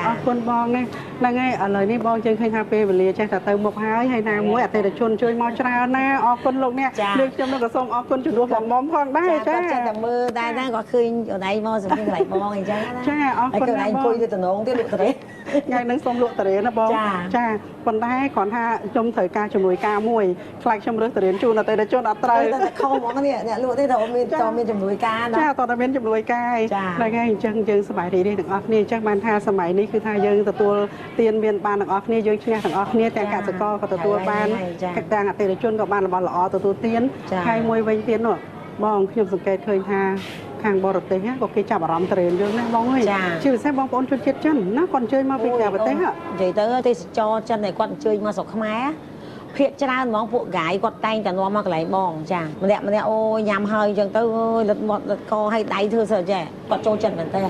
អរគុណបងហ្នឹងហើយឥឡូវនេះបងយើងឃើញថាពេលវេលាចេះតែទៅមុខហើយណាមួយអតិថិជនជួយមកច្រើនណាអរគុណលោកអ្នកលើកខ្ញុំនឹងក៏សូមអរគុណជំនួសបងមុំផងដែរចាចេះតែមើលដែរណាគាត់ឃើញអូនឯងមកសម្រាប់កន្លែងបងអញ្ចឹងណាចាអរគុណណាបងអង្គុយទៅតំណងទៀតលក់តរ៉េថ្ងៃហ្នឹងសូមលក់តរ៉េណាបងចាប៉ុន្តែគ្រាន់ថាខ្ញុំត្រូវការជំនួយការមួយខ្លាចខ្ញុំរើសតរ៉េជូនអតិថិជនអត់ត្រូវតែខុសហ្មងនេះអ្នកលក់ទេតើមានជំនួយការណាចាតើមានជំនួយការហ្នឹងហើយអញ្ចឹងយើងសប្បាយរីករាយទាំងអស់គ្នាអញ្ចឹងបានថាសម័យនេះគឺថាយើងទទួលទានមានបានទាំងអស់គ្នាយើងឈ្នះទាំងអស់គ្នាទាំងកសិករក៏ទទួលបានទាំងអតិថិជនក៏បានរបស់ល្អទទួលទានហើយមួយវិញទៀតនោះបងខ្ញុំសង្កេតឃើញថាខាងបរទេសក៏គេចាប់អារម្មណ៍តរ៉េនយើងដែរបងអើយជាពិសេសបងប្អូនជនជាតិចិនណាគាត់អញ្ជើញមកពីក្រៅប្រទេសនិយាយទៅទេសចរចិនដែលគាត់អញ្ជើញមកស្រុកខ្មែរភាគច្រើនហ្មងពួកហ្គាយគាត់តែងតែនាំមកកន្លែងបងចាម្នាក់អូញ៉ាំហើយអញ្ចឹងទៅអើយលិតមាត់លិតកឲ្យដៃធ្វើសើចេះគាត់ចូលចិត្តមែនតើ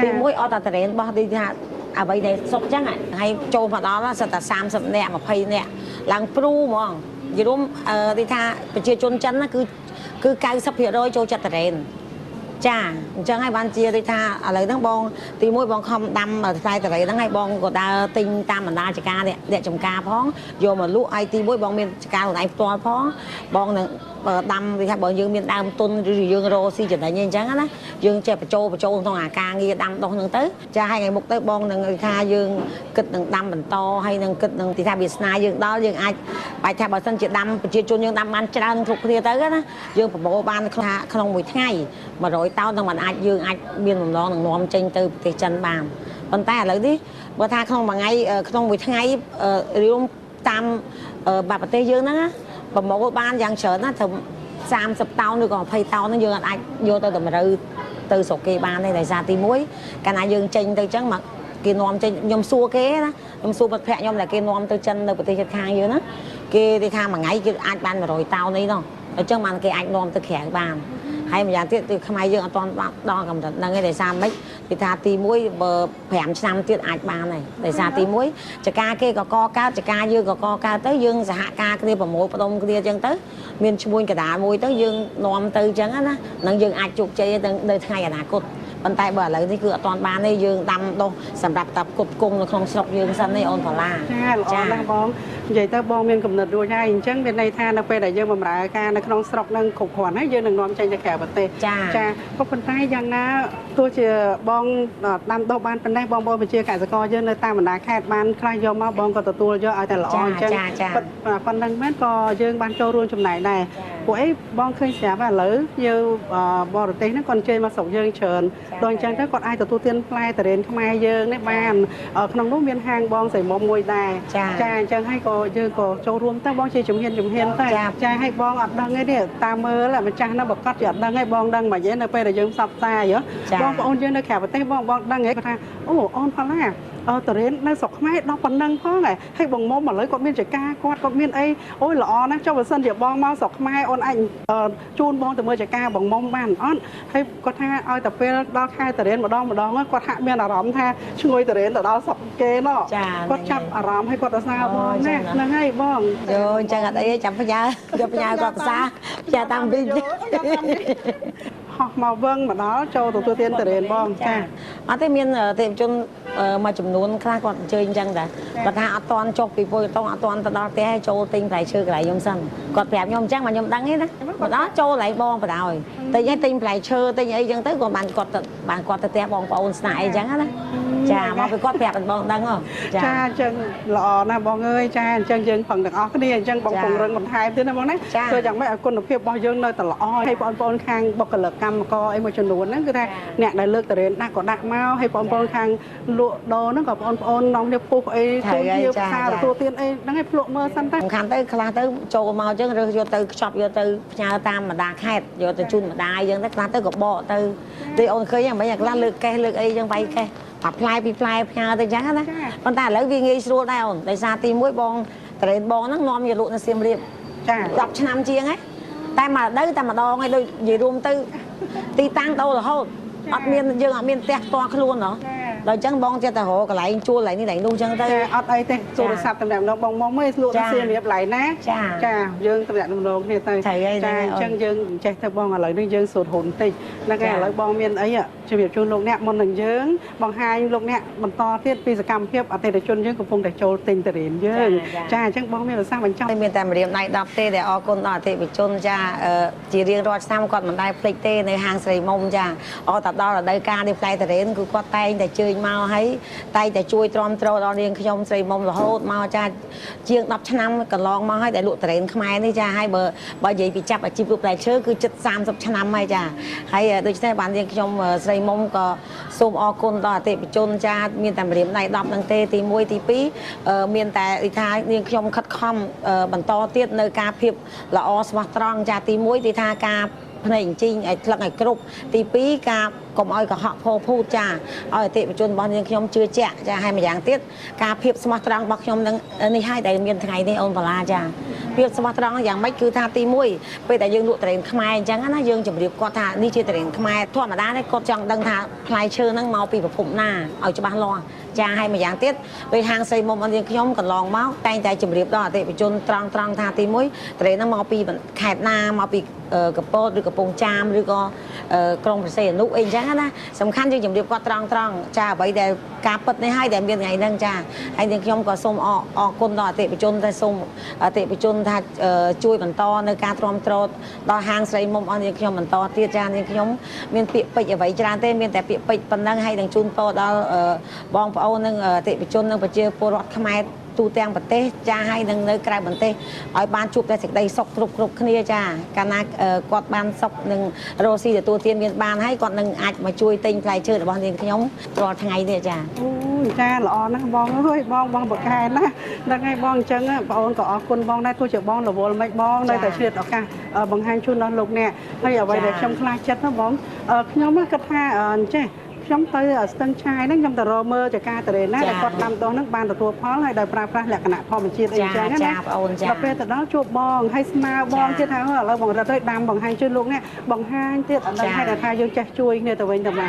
ទីមួយអត់តែតរ៉េនបោះទីថាអ្វីដែលសុកអញ្ចឹងហើយចូលមកដល់សិតតែ30នាក់20នាក់ឡើងព្រូហ្មងនិយាយរួមទីថាប្រជាជនចិនណាគឺ90% ចូលចិត្តតរ៉េនចាអញ្ចឹងហើយបានជាដូចថាឥឡូវហ្នឹងបងទីមួយបងខំដាំផ្លែតរ៉េហ្នឹងហើយបងក៏ដើរទិញតាមបណ្ដាចការអ្នកចំការផងយកមកលក់ហើយទីមួយបងមានចការខ្លួនឯងផ្ទាល់ផងបងនឹងដាំដូចថាបើយើងមានដើមទុនឬយើងរកស៊ីចំណេញអីអញ្ចឹងណាយើងចេះបញ្ចូលក្នុងអាការងារដាំដុះហ្នឹងទៅចាហើយថ្ងៃមុខទៅបងនឹងថាយើងគិតនឹងដាំបន្តហើយនឹងគិតនឹងទីថាវាសនាយើងដល់យើងអាចបាច់ថាបើសិនជាដាំប្រជាជនយើងដាំបានច្រើនគ្រប់គ្នាទៅណាយើងប្រមូលបានក្នុងមួយថ្ងៃ100 តោននឹងមិនអាចយើងអាចមានបំណងនឹងនាំចេញទៅប្រទេសចិនបានប៉ុន្តែឥឡូវនេះបើថាក្នុងមួយថ្ងៃក្នុងមួយថ្ងៃរួមតាមប្រទេសយើងហ្នឹងណាប្រមូលបានយ៉ាងច្រើនណាត្រឹម30 តោនឬក៏20 តោនហ្នឹងយើងអាចយកទៅតម្រូវទៅស្រុកគេបានទេដោយសារទី1កាលណាយើងចេញទៅអញ្ចឹងមក គេនាំចេញខ្ញុំសួរគេណាខ្ញុំសួរមិត្តភក្តិខ្ញុំដែលគេនាំទៅចិននៅប្រទេសជិតខាងយើងណាគេទីថាមួយថ្ងៃគេអាចបាន100តោននេះនោះអញ្ចឹងបានគេអាចនាំទៅក្រៅបានហើយម្យ៉ាងទៀតគឺខ្មែរយើងអត់ទាន់ដល់កម្រិតហ្នឹងឯងដោយសារម៉េចគេថាទី1បើ5ឆ្នាំទៀតអាចបានហើយដោយសារទី1ចការគេក៏កកើតចការយើងក៏កកើតទៅយើងសហការគ្នាប្រមូលផ្ដុំគ្នាអញ្ចឹងទៅមានឈ្មោះកដាលមួយទៅយើងនាំទៅអញ្ចឹងណានឹងយើងអាចជោគជ័យនៅថ្ងៃអនាគតប៉ុន្តែបើឥឡូវនេះគឺអត់ទាន់បានទេយើងដាំដុះសម្រាប់តាផ្គត់ផ្គង់នៅក្នុងស្រុកយើងសិនទេអូនផល្លាចាល្អណាស់បងនិយាយទៅបងមានកំណត់រួចហើយអញ្ចឹងមានន័យថានៅពេលដែលយើងបម្រើការនៅក្នុងស្រុកនឹងគ្រប់គ្រាន់ហើយយើងនឹងនាំចេញទៅក្រៅប្រទេសចាក៏ប៉ុន្តែយ៉ាងណាទោះជាបងដាំដុះបានប៉ុណ្ណេះបងប្អូនប្រជាកសិករយើងនៅតាមបណ្ដាខេត្តបានខ្លះយកមកបងក៏ទទួលយកឲ្យតែល្អអញ្ចឹងប៉ុណ្ណឹងមែនក៏យើងបានចូលរួមចំណែកដែរពួកអីបងឃើញស្រាប់ឥឡូវយើងបរទេសហ្នឹងគាត់ជើញមកស្រុកយើងច្រើនដល់អញ្ចឹងទៅគាត់អាចទទួលទានផ្លែតរ៉េនខ្មែរយើងនេះបានក្នុងនោះមានហាងបងស្រីមុំមួយដែរចាអញ្ចឹងហើយក៏យើងក៏ចូលរួមទៅបងជាជំហានទៅចាឲ្យបងអត់ដឹងទេនេះតាមមើលម្ចាស់ហ្នឹងប្រកាសជាអត់ដឹងទេបងដឹងមិនទេនៅពេលដែលយើងផ្សព្វផ្សាយបងប្អូនយើងនៅក្រៅប្រទេសបងដឹងហ៎គាត់ថាអូអូនផល្លាតរ៉េននៅស្រុកខ្មែរដល់ប៉ុណ្ណឹងផងហើយបងមុំឥឡូវគាត់មានចការគាត់មានអីអូយល្អណាស់ចុះបើសិនជាបងមកស្រុកខ្មែរអូនអាចជូនបងទៅមើលចការបងមុំបានអត់ហើយគាត់ថាឲ្យតែពេលដល់ខែតរ៉េនម្ដងគាត់ហាក់មានអារម្មណ៍ថាឈ្ងុយតរ៉េនទៅដល់ស្រុកគេណោះគាត់ចាប់អារម្មណ៍ហើយគាត់ទៅស្នើបងណាហ្នឹងហើយបងយោអញ្ចឹងអត់អីទេចាំផ្ញើយកផ្ញើគាត់ភាសាផ្ញើតាមវិញហោះមកវឹងមកដល់ចូលទទួលទានតរ៉េនបងចាអត់ទេមានទេពជនមួយចំនួនខ្លះគាត់អញ្ជើញអញ្ចឹងដែរគាត់ថាអត់តន់ចុះពីពុយតងអត់តន់ទៅដល់ផ្ទះចូលទិញផ្លែឈើកន្លែងខ្ញុំសិនគាត់ប្រាប់ខ្ញុំអញ្ចឹងមកខ្ញុំដឹងទេណាមកដល់ចូលកន្លែងបងបដ ாய் ទិញឲ្យទិញផ្លែឈើទិញអីអញ្ចឹងទៅគាត់បានគាត់ទៅផ្ទះបងប្អូនស្នាក់អីអញ្ចឹងណាចាមកពីគាត់ប្រាប់បងដឹងចាអញ្ចឹងល្អណាស់បងអើយចាអញ្ចឹងយើងផឹងទាំងអស់គ្នាអញ្ចឹងបងពង្រឹងបន្ថែមទៀតណាបងណាធ្វើយ៉ាងម៉េចឲ្យគុណភាពរបស់យើងនៅតែល្អហើយបងប្អូនខាងបុគ្គលិកកម្មករអីមួយចំនួនហ្នឹងគឺថាអ្នកដែលលើកតរ៉េនដាក់ក៏ដាក់មកហើយបងប្អូនខាងលក់ដូរហ្នឹងក៏បងប្អូននាំគ្នាពុះអីទូជាផ្សារទទួលទានអីហ្នឹងឲ្យភ្លក់មើលសិនតែសំខាន់ទៅខ្លះទៅចូលមកអញ្ចឹងរើសយកទៅខ្ចប់យកទៅផ្ញើតាមបណ្ដាខេត្តយកទៅជូនម្ដាយអញ្ចឹងទៅខ្លះទៅក៏បកទៅអូនឃើញហ្នឹងមិនខ្លះលើកកេះលើកអីអញ្ចឹងវាយកេះបាត់ផ្លែពីផ្លែផ្ញើទៅអញ្ចឹងណាប៉ុន្តែឥឡូវវាងាយស្រួលដែរអូនដោយសារទី1បងតរ៉េនបងហ្នឹងនាំយកលក់នៅសៀមរាបចា10ឆ្នាំជាងហ៎តែមកដល់តែម្ដងឲ្យដូចនិយាយរួមទៅទីតាំងដូររហូតអត់មានយើងអត់មានផ្ទះផ្ទាល់ខ្លួនហ៎ដល់អញ្ចឹងបងចិត្តតែរកកន្លែងជួលកន្លែងនេះកន្លែងនោះអញ្ចឹងទៅអត់អីទេទូរស័ព្ទតំណែងបងមុំឯងលក់ទៅសៀមរាបកន្លែងណាចាយើងតំណែងគ្នាទៅចាអញ្ចឹងយើងចេះទៅបងឥឡូវនេះយើងសូត្រហ៊ុនតិចហ្នឹងហើយឥឡូវបងមានអីជំរាបជូនលោកអ្នកមុននឹងយើងបង្ហាញលោកអ្នកបន្តទៀតពីសកម្មភាពអតិថិជនយើងកំពុងតែចូលទិញតរ៉េនយើងចាអញ្ចឹងបងមានប្រសាសន៍បញ្ចប់មានតែម្រាមដៃ10ទេដែលអរគុណដល់អតិថិជនចាជារៀងរាល់ឆ្នាំគាត់មិនដែលភ្លេចទេនៅហាងស្រីមុំចាអត់ដល់រដូវកាលនេះផ្លែតរ៉េនគឺគាត់តែងតែជើញមកហើយតែងតែជួយទ្រាំទ្រដល់នាងខ្ញុំស្រីមុំរហូតមកចាជាង10ឆ្នាំកន្លងមកហើយដែលលក់តរ៉េនខ្មែរនេះចាហើយបើនិយាយពីចាប់អាជីពលក់ផ្លែឈើគឺជិត30ឆ្នាំហើយចាហើយដូច្នេះបាននាងខ្ញុំស្រីមុំក៏សូមអរគុណដល់អតិថិជនចាមានតែម្រាមដៃ10ហ្នឹងទេទី1ទី2មានតែថានាងខ្ញុំខិតខំបន្តទៀតនៅការភាពល្អស្មោះត្រង់ចាទី1ទីថាការភ្នែកអញ្ជិញឲ្យថ្លឹកឲ្យគ្រប់ទី2ការកុំឲ្យកុហកផោភូតចាឲ្យអតិថិជនរបស់នាងខ្ញុំជឿជាក់ចាហើយម្យ៉ាងទៀតការភាពស្មោះត្រង់របស់ខ្ញុំនឹងនេះហើយដែលមានថ្ងៃនេះអូនបាឡាចាភាពស្មោះត្រង់យ៉ាងម៉េចគឺថាទី1ពេលដែលយើងលក់តរ៉េនខ្មែរអញ្ចឹងណាយើងជម្រាបគាត់ថានេះជាតរ៉េនខ្មែរធម្មតាទេគាត់ចង់ដឹងថាផ្លែឈើហ្នឹងមកពីប្រភពណាឲ្យច្បាស់លាស់ចាហើយម្យ៉ាងទៀតពេលហាងស្រីមុំនាងខ្ញុំកន្លងមកតែងតែជម្រាបដល់អតិថិជនត្រង់ថាទី1តរ៉េនហ្នឹងមកពីខេត្តណាមកពីកពតឬកំពង់ចាមឬក៏ក្រុងព្រះសីហនុអីអញ្ចឹងណាសំខាន់យើងជម្រាបគាត់ត្រង់ចាអ្វីដែលការពិតនេះហើយដែលមានថ្ងៃហ្នឹងចាហើយនាងខ្ញុំក៏សូមអរគុណដល់អតិថិជនតែសូមអតិថិជនថាជួយបន្តនៅការទ្រាំទ្រដល់ហាងស្រីមុំអស់នាងខ្ញុំបន្តទៀតចានាងខ្ញុំមានពាក្យពេចន៍អ្វីច្រើនទេមានតែពាក្យពេចន៍ប៉ុណ្ណឹងហើយនឹងជូនពរដល់បងប្អូននិងអតិថិជននិងប្រជាពលរដ្ឋខ្មែរទូទាំងប្រទេសចាហើយនឹងនៅក្រៅប្រទេសឲ្យបានជួបតែសេចក្តីសុខគ្រប់គ្នាចាកាលណាគាត់បានសុខនឹងរស់ស៊ីទទួលទានមានបានហើយគាត់នឹងអាចមកជួយទិញផ្លែឈើរបស់នាងខ្ញុំរាល់ថ្ងៃនេះចាអូចាល្អណាស់បងអើយបងបកកែណាដឹងហើយបងអញ្ចឹងបងអូនក៏អរគុណបងដែរទោះជាបងរវល់មិនបងនៅតែឆ្លៀតឱកាសបង្ហាញជូនដល់លោកអ្នកហើយអ្វីដែលខ្ញុំខ្លាចចិត្តណាបងខ្ញុំគិតថាចេះ ខ្ញុំទៅស្ទឹងឆាយហ្នឹងខ្ញុំទៅរមើលចការតរេនណាដែលគាត់ដាំដុះហ្នឹងបានទទួលផលហើយដោយប្រើប្រាស់លក្ខណៈធម្មជាតិអីចឹងណាដល់ពេលទៅដល់ជួបបងហើយស្នើបងទៀតថាឥឡូវបងរត់ទៅដាំបង្ហាញជឿលោកនេះបង្ហាញទៀតអត់ដឹងថាយើងចេះជួយគ្នាទៅវិញទៅម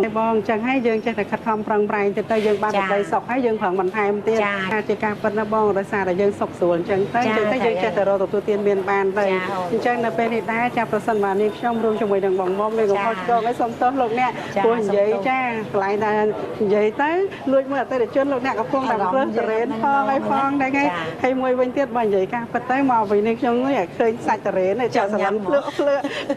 កបងអញ្ចឹងហើយយើងចេះតែខិតខំប្រឹងប្រែងទៅយើងបានតែសុខហើយយើងប្រឹងបន្ថែមទៀតថាជាការពិតណាបងដោយសារតែយើងសុខស្រួលអញ្ចឹងទៅយើងចេះតែរកទទួលទានមានបានទៅអញ្ចឹងនៅពេលនេះដែរចាប្រសិនបើនាងខ្ញុំរួមជាមួយនឹងបងមុំនេះកុំខុសឆ្គងឲ្យសុំទោសលោកអ្នកព្រោះនិយាយចាកន្លែងដែលនិយាយទៅលួចមើលអតិថិជនលោកអ្នកកំពុងតែព្រឹសតរេនផងហើយផងដែរហើយមួយវិញទៀតបើនិយាយការពិតទៅមកវិញនេះខ្ញុំនេះឃើញសាច់តរេនចាស្រឡំភ្លឺ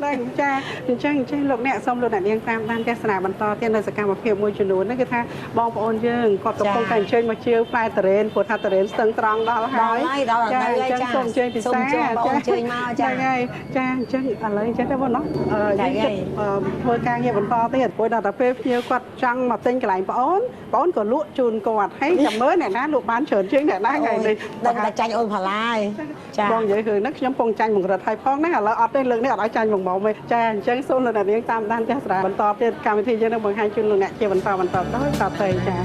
ដែរចាអញ្ចឹងលោកអ្នកសូមលោកអ្នកនាងតាមដានទស្សនាបន្តទៀតនៅសកម្មភាពមួយចំនួនហ្នឹងគឺថាបងប្អូនយើងគាត់កំពុងតែអញ្ជើញមកជឿផ្លែតរេនព្រោះថាតរេនស្ទឹងត្រង់ដល់ហើយចាអញ្ចឹងសូមអញ្ជើញពិសាចាអញ្ជើញមកចាហើយចាអញ្ចឹងឥឡូវអញ្ចឹងទៅបងណោះយើងធ្វើការងារបន្តទៀតព្រោះដល់តែពេលភ្ញៀវគាត់ចង់មកទិញកន្លែងបងក៏លក់ជូនគាត់ហើយចាំមើលអ្នកណាលក់បានច្រើនជាងអ្នកណាថ្ងៃនេះដឹងតែចាញ់អូនផល្លាយចាបងនិយាយគឺហ្នឹងខ្ញុំពងចាញ់បង្រិតឲ្យផងណាឥឡូវអត់ទេលើកនេះអត់ឲ្យចាញ់បងមុំទេចាអញ្ចឹងសូមលោកអ្នកនាងតាមដានទស្សនាបន្តទៀតកម្មវិធីយើងនឹងបង្ហាញជូនលោកអ្នកជាបន្តដោយតទៅចា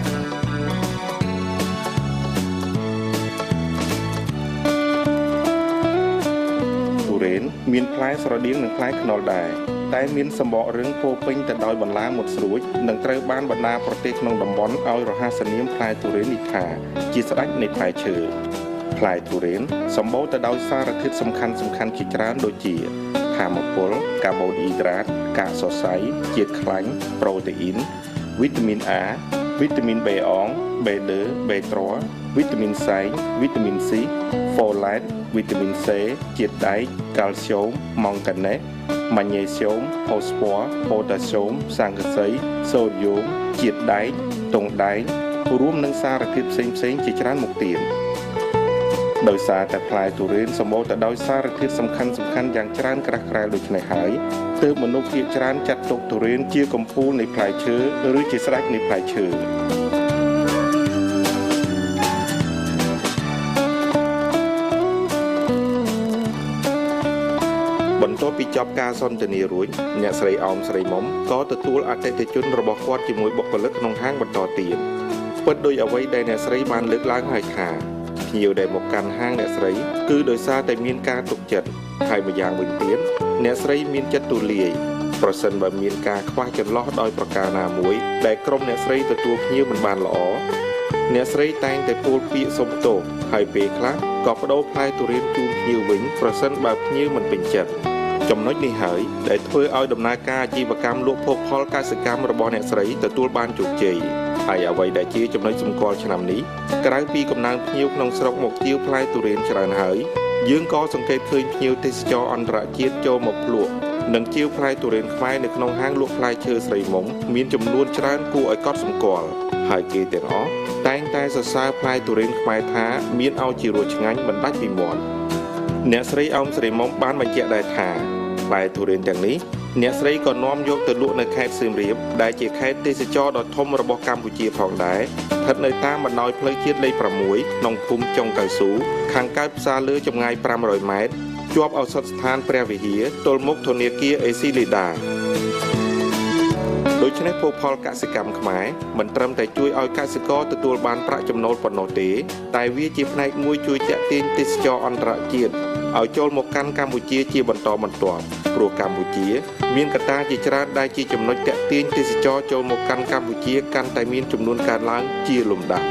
ទុរេនមានផ្លែស្រដៀងនឹងផ្លែខ្នុរដែរតែមានសម្បករឹងពោពេញទៅដោយបន្លាមុតស្រួចនិងត្រូវបានបណ្ដាប្រទេសក្នុងតំបន់ឲ្យរហ័សនាមផ្លែទុរេននេះថាជាស្ដេចនៃផ្លែឈើផ្លែទុរេនសម្បូរទៅដោយសារធាតុសំខាន់ជាច្រើនដូចជាថាមពលកាបូនអ៊ីដ្រាតកាកសរសៃជាតិខ្លាញ់ប្រូតេអ៊ីនវីតាមីន A វីតាមីន B អង B2 B3 វីតាមីនសែងវីតាមីន C ហ្វូឡេតវីតាមីន C ជាតិដែកកាល់ស្យូមម៉ង់កាណេសម៉ាញ៉េស្យូមផូស្វ័រប៉ូតាស្យូមស័ង្កសីសូដ្យូមជាតិដែកតុងដែករួមនឹងសារធាតុផ្សេងជាច្រើនមុខទៀតដោយសារតែផ្លែទុរេនសម្បូរទៅដោយសារធាតុសំខាន់យ៉ាងច្រើនក្រាស់ក្រែលដូច្នេះហើយទើបមនុស្សភាគច្រើនចាត់ទុកទុរេនជាកំពូលនៃផ្លែឈើឬជាស្ដេចនៃផ្លែឈើបន្ទាប់ពីចប់ការសន្ទនារួចអ្នកស្រីអោមស្រីមុំក៏ទទួលអតិថិជនរបស់គាត់ជាមួយបុគ្គលិកក្នុងហាងបន្តទៀតពិតដោយអ្វីដែលអ្នកស្រីបានលើកឡើងហើយថាភ្ញៀវដែលមកកាន់ហាងអ្នកស្រីគឺដោយសារតែមានការទុកចិត្តហើយម្យ៉ាងវិញទៀតអ្នកស្រីមានចិត្តទូលាយប្រសិនបើមានការខ្វះចន្លោះដោយប្រការណាមួយដែលក្រុមអ្នកស្រីទទួលភ្ញៀវមិនបានល្អអ្នកស្រីតែងតែពោលពាក្យសុំទោសហើយពេលខ្លះក៏បដូរផ្លែទុរេនជូនភ្ញៀវវិញប្រសិនបើភ្ញៀវមិនពេញចិត្តចំណុចនេះហើយដែលធ្វើឲ្យដំណើរការអាជីវកម្មលក់ភោគផលកសិកម្មរបស់អ្នកស្រីទទួលបានជោគជ័យហើយអ្វីដែលជាចំណុចសម្គាល់ឆ្នាំនេះក្រៅពីកំណើនភ្ញៀវក្នុងស្រុកមកទាវផ្លែទុរេនច្រើនហើយយើងក៏សង្កេតឃើញភ្ញៀវទេសចរអន្តរជាតិចូលមកភ្លក់និងជាវផ្លែទុរេនខ្មែរនៅក្នុងហាងលក់ផ្លែឈើស្រីមុំមានចំនួនច្រើនគួរឲ្យកត់សម្គាល់ហើយគេទាំងអស់តែងតែសរសើរផ្លែទុរេនខ្មែរថាមានឲ្យជារសឆ្ងាញ់មិនដាច់ពីមាត់អ្នកស្រីអោមស្រីមុំបានបញ្ជាក់ដែរថាផ្លែទុរេនទាំងនេះអ្នកស្រីក៏នាំយកទៅលក់នៅខេត្តសៀមរាបដែលជាខេត្តទេសចរដ៏ធំរបស់កម្ពុជាផងដែរស្ថិតនៅតាមបណ្ដោយផ្លូវជាតិលេខ6ក្នុងភូមិចុងកៅស៊ូខាងកើតផ្សារលើចម្ងាយ500ម៉ែត្រជាប់ឱសថស្ថានព្រះវិហារទល់មុខធនាគារអេស៊ីលីដាដូច្នេះភោគផលកសិកម្មខ្មែរមិនត្រឹមតែជួយឲ្យកសិករទទួលបានប្រាក់ចំណូលប៉ុណ្ណោះទេតែវាជាផ្នែកមួយជួយទាក់ទាញទេសចរអន្តរជាតិឲ្យចូលមកកាន់កម្ពុជាជាបន្តបន្ទាប់ព្រោះកម្ពុជាមានកត្តាជាច្រើនដែលជាចំណុចទាក់ទាញទេសចរចូលមកកាន់កម្ពុជាកាន់តែមានចំនួនកើនឡើងជាលំដាប់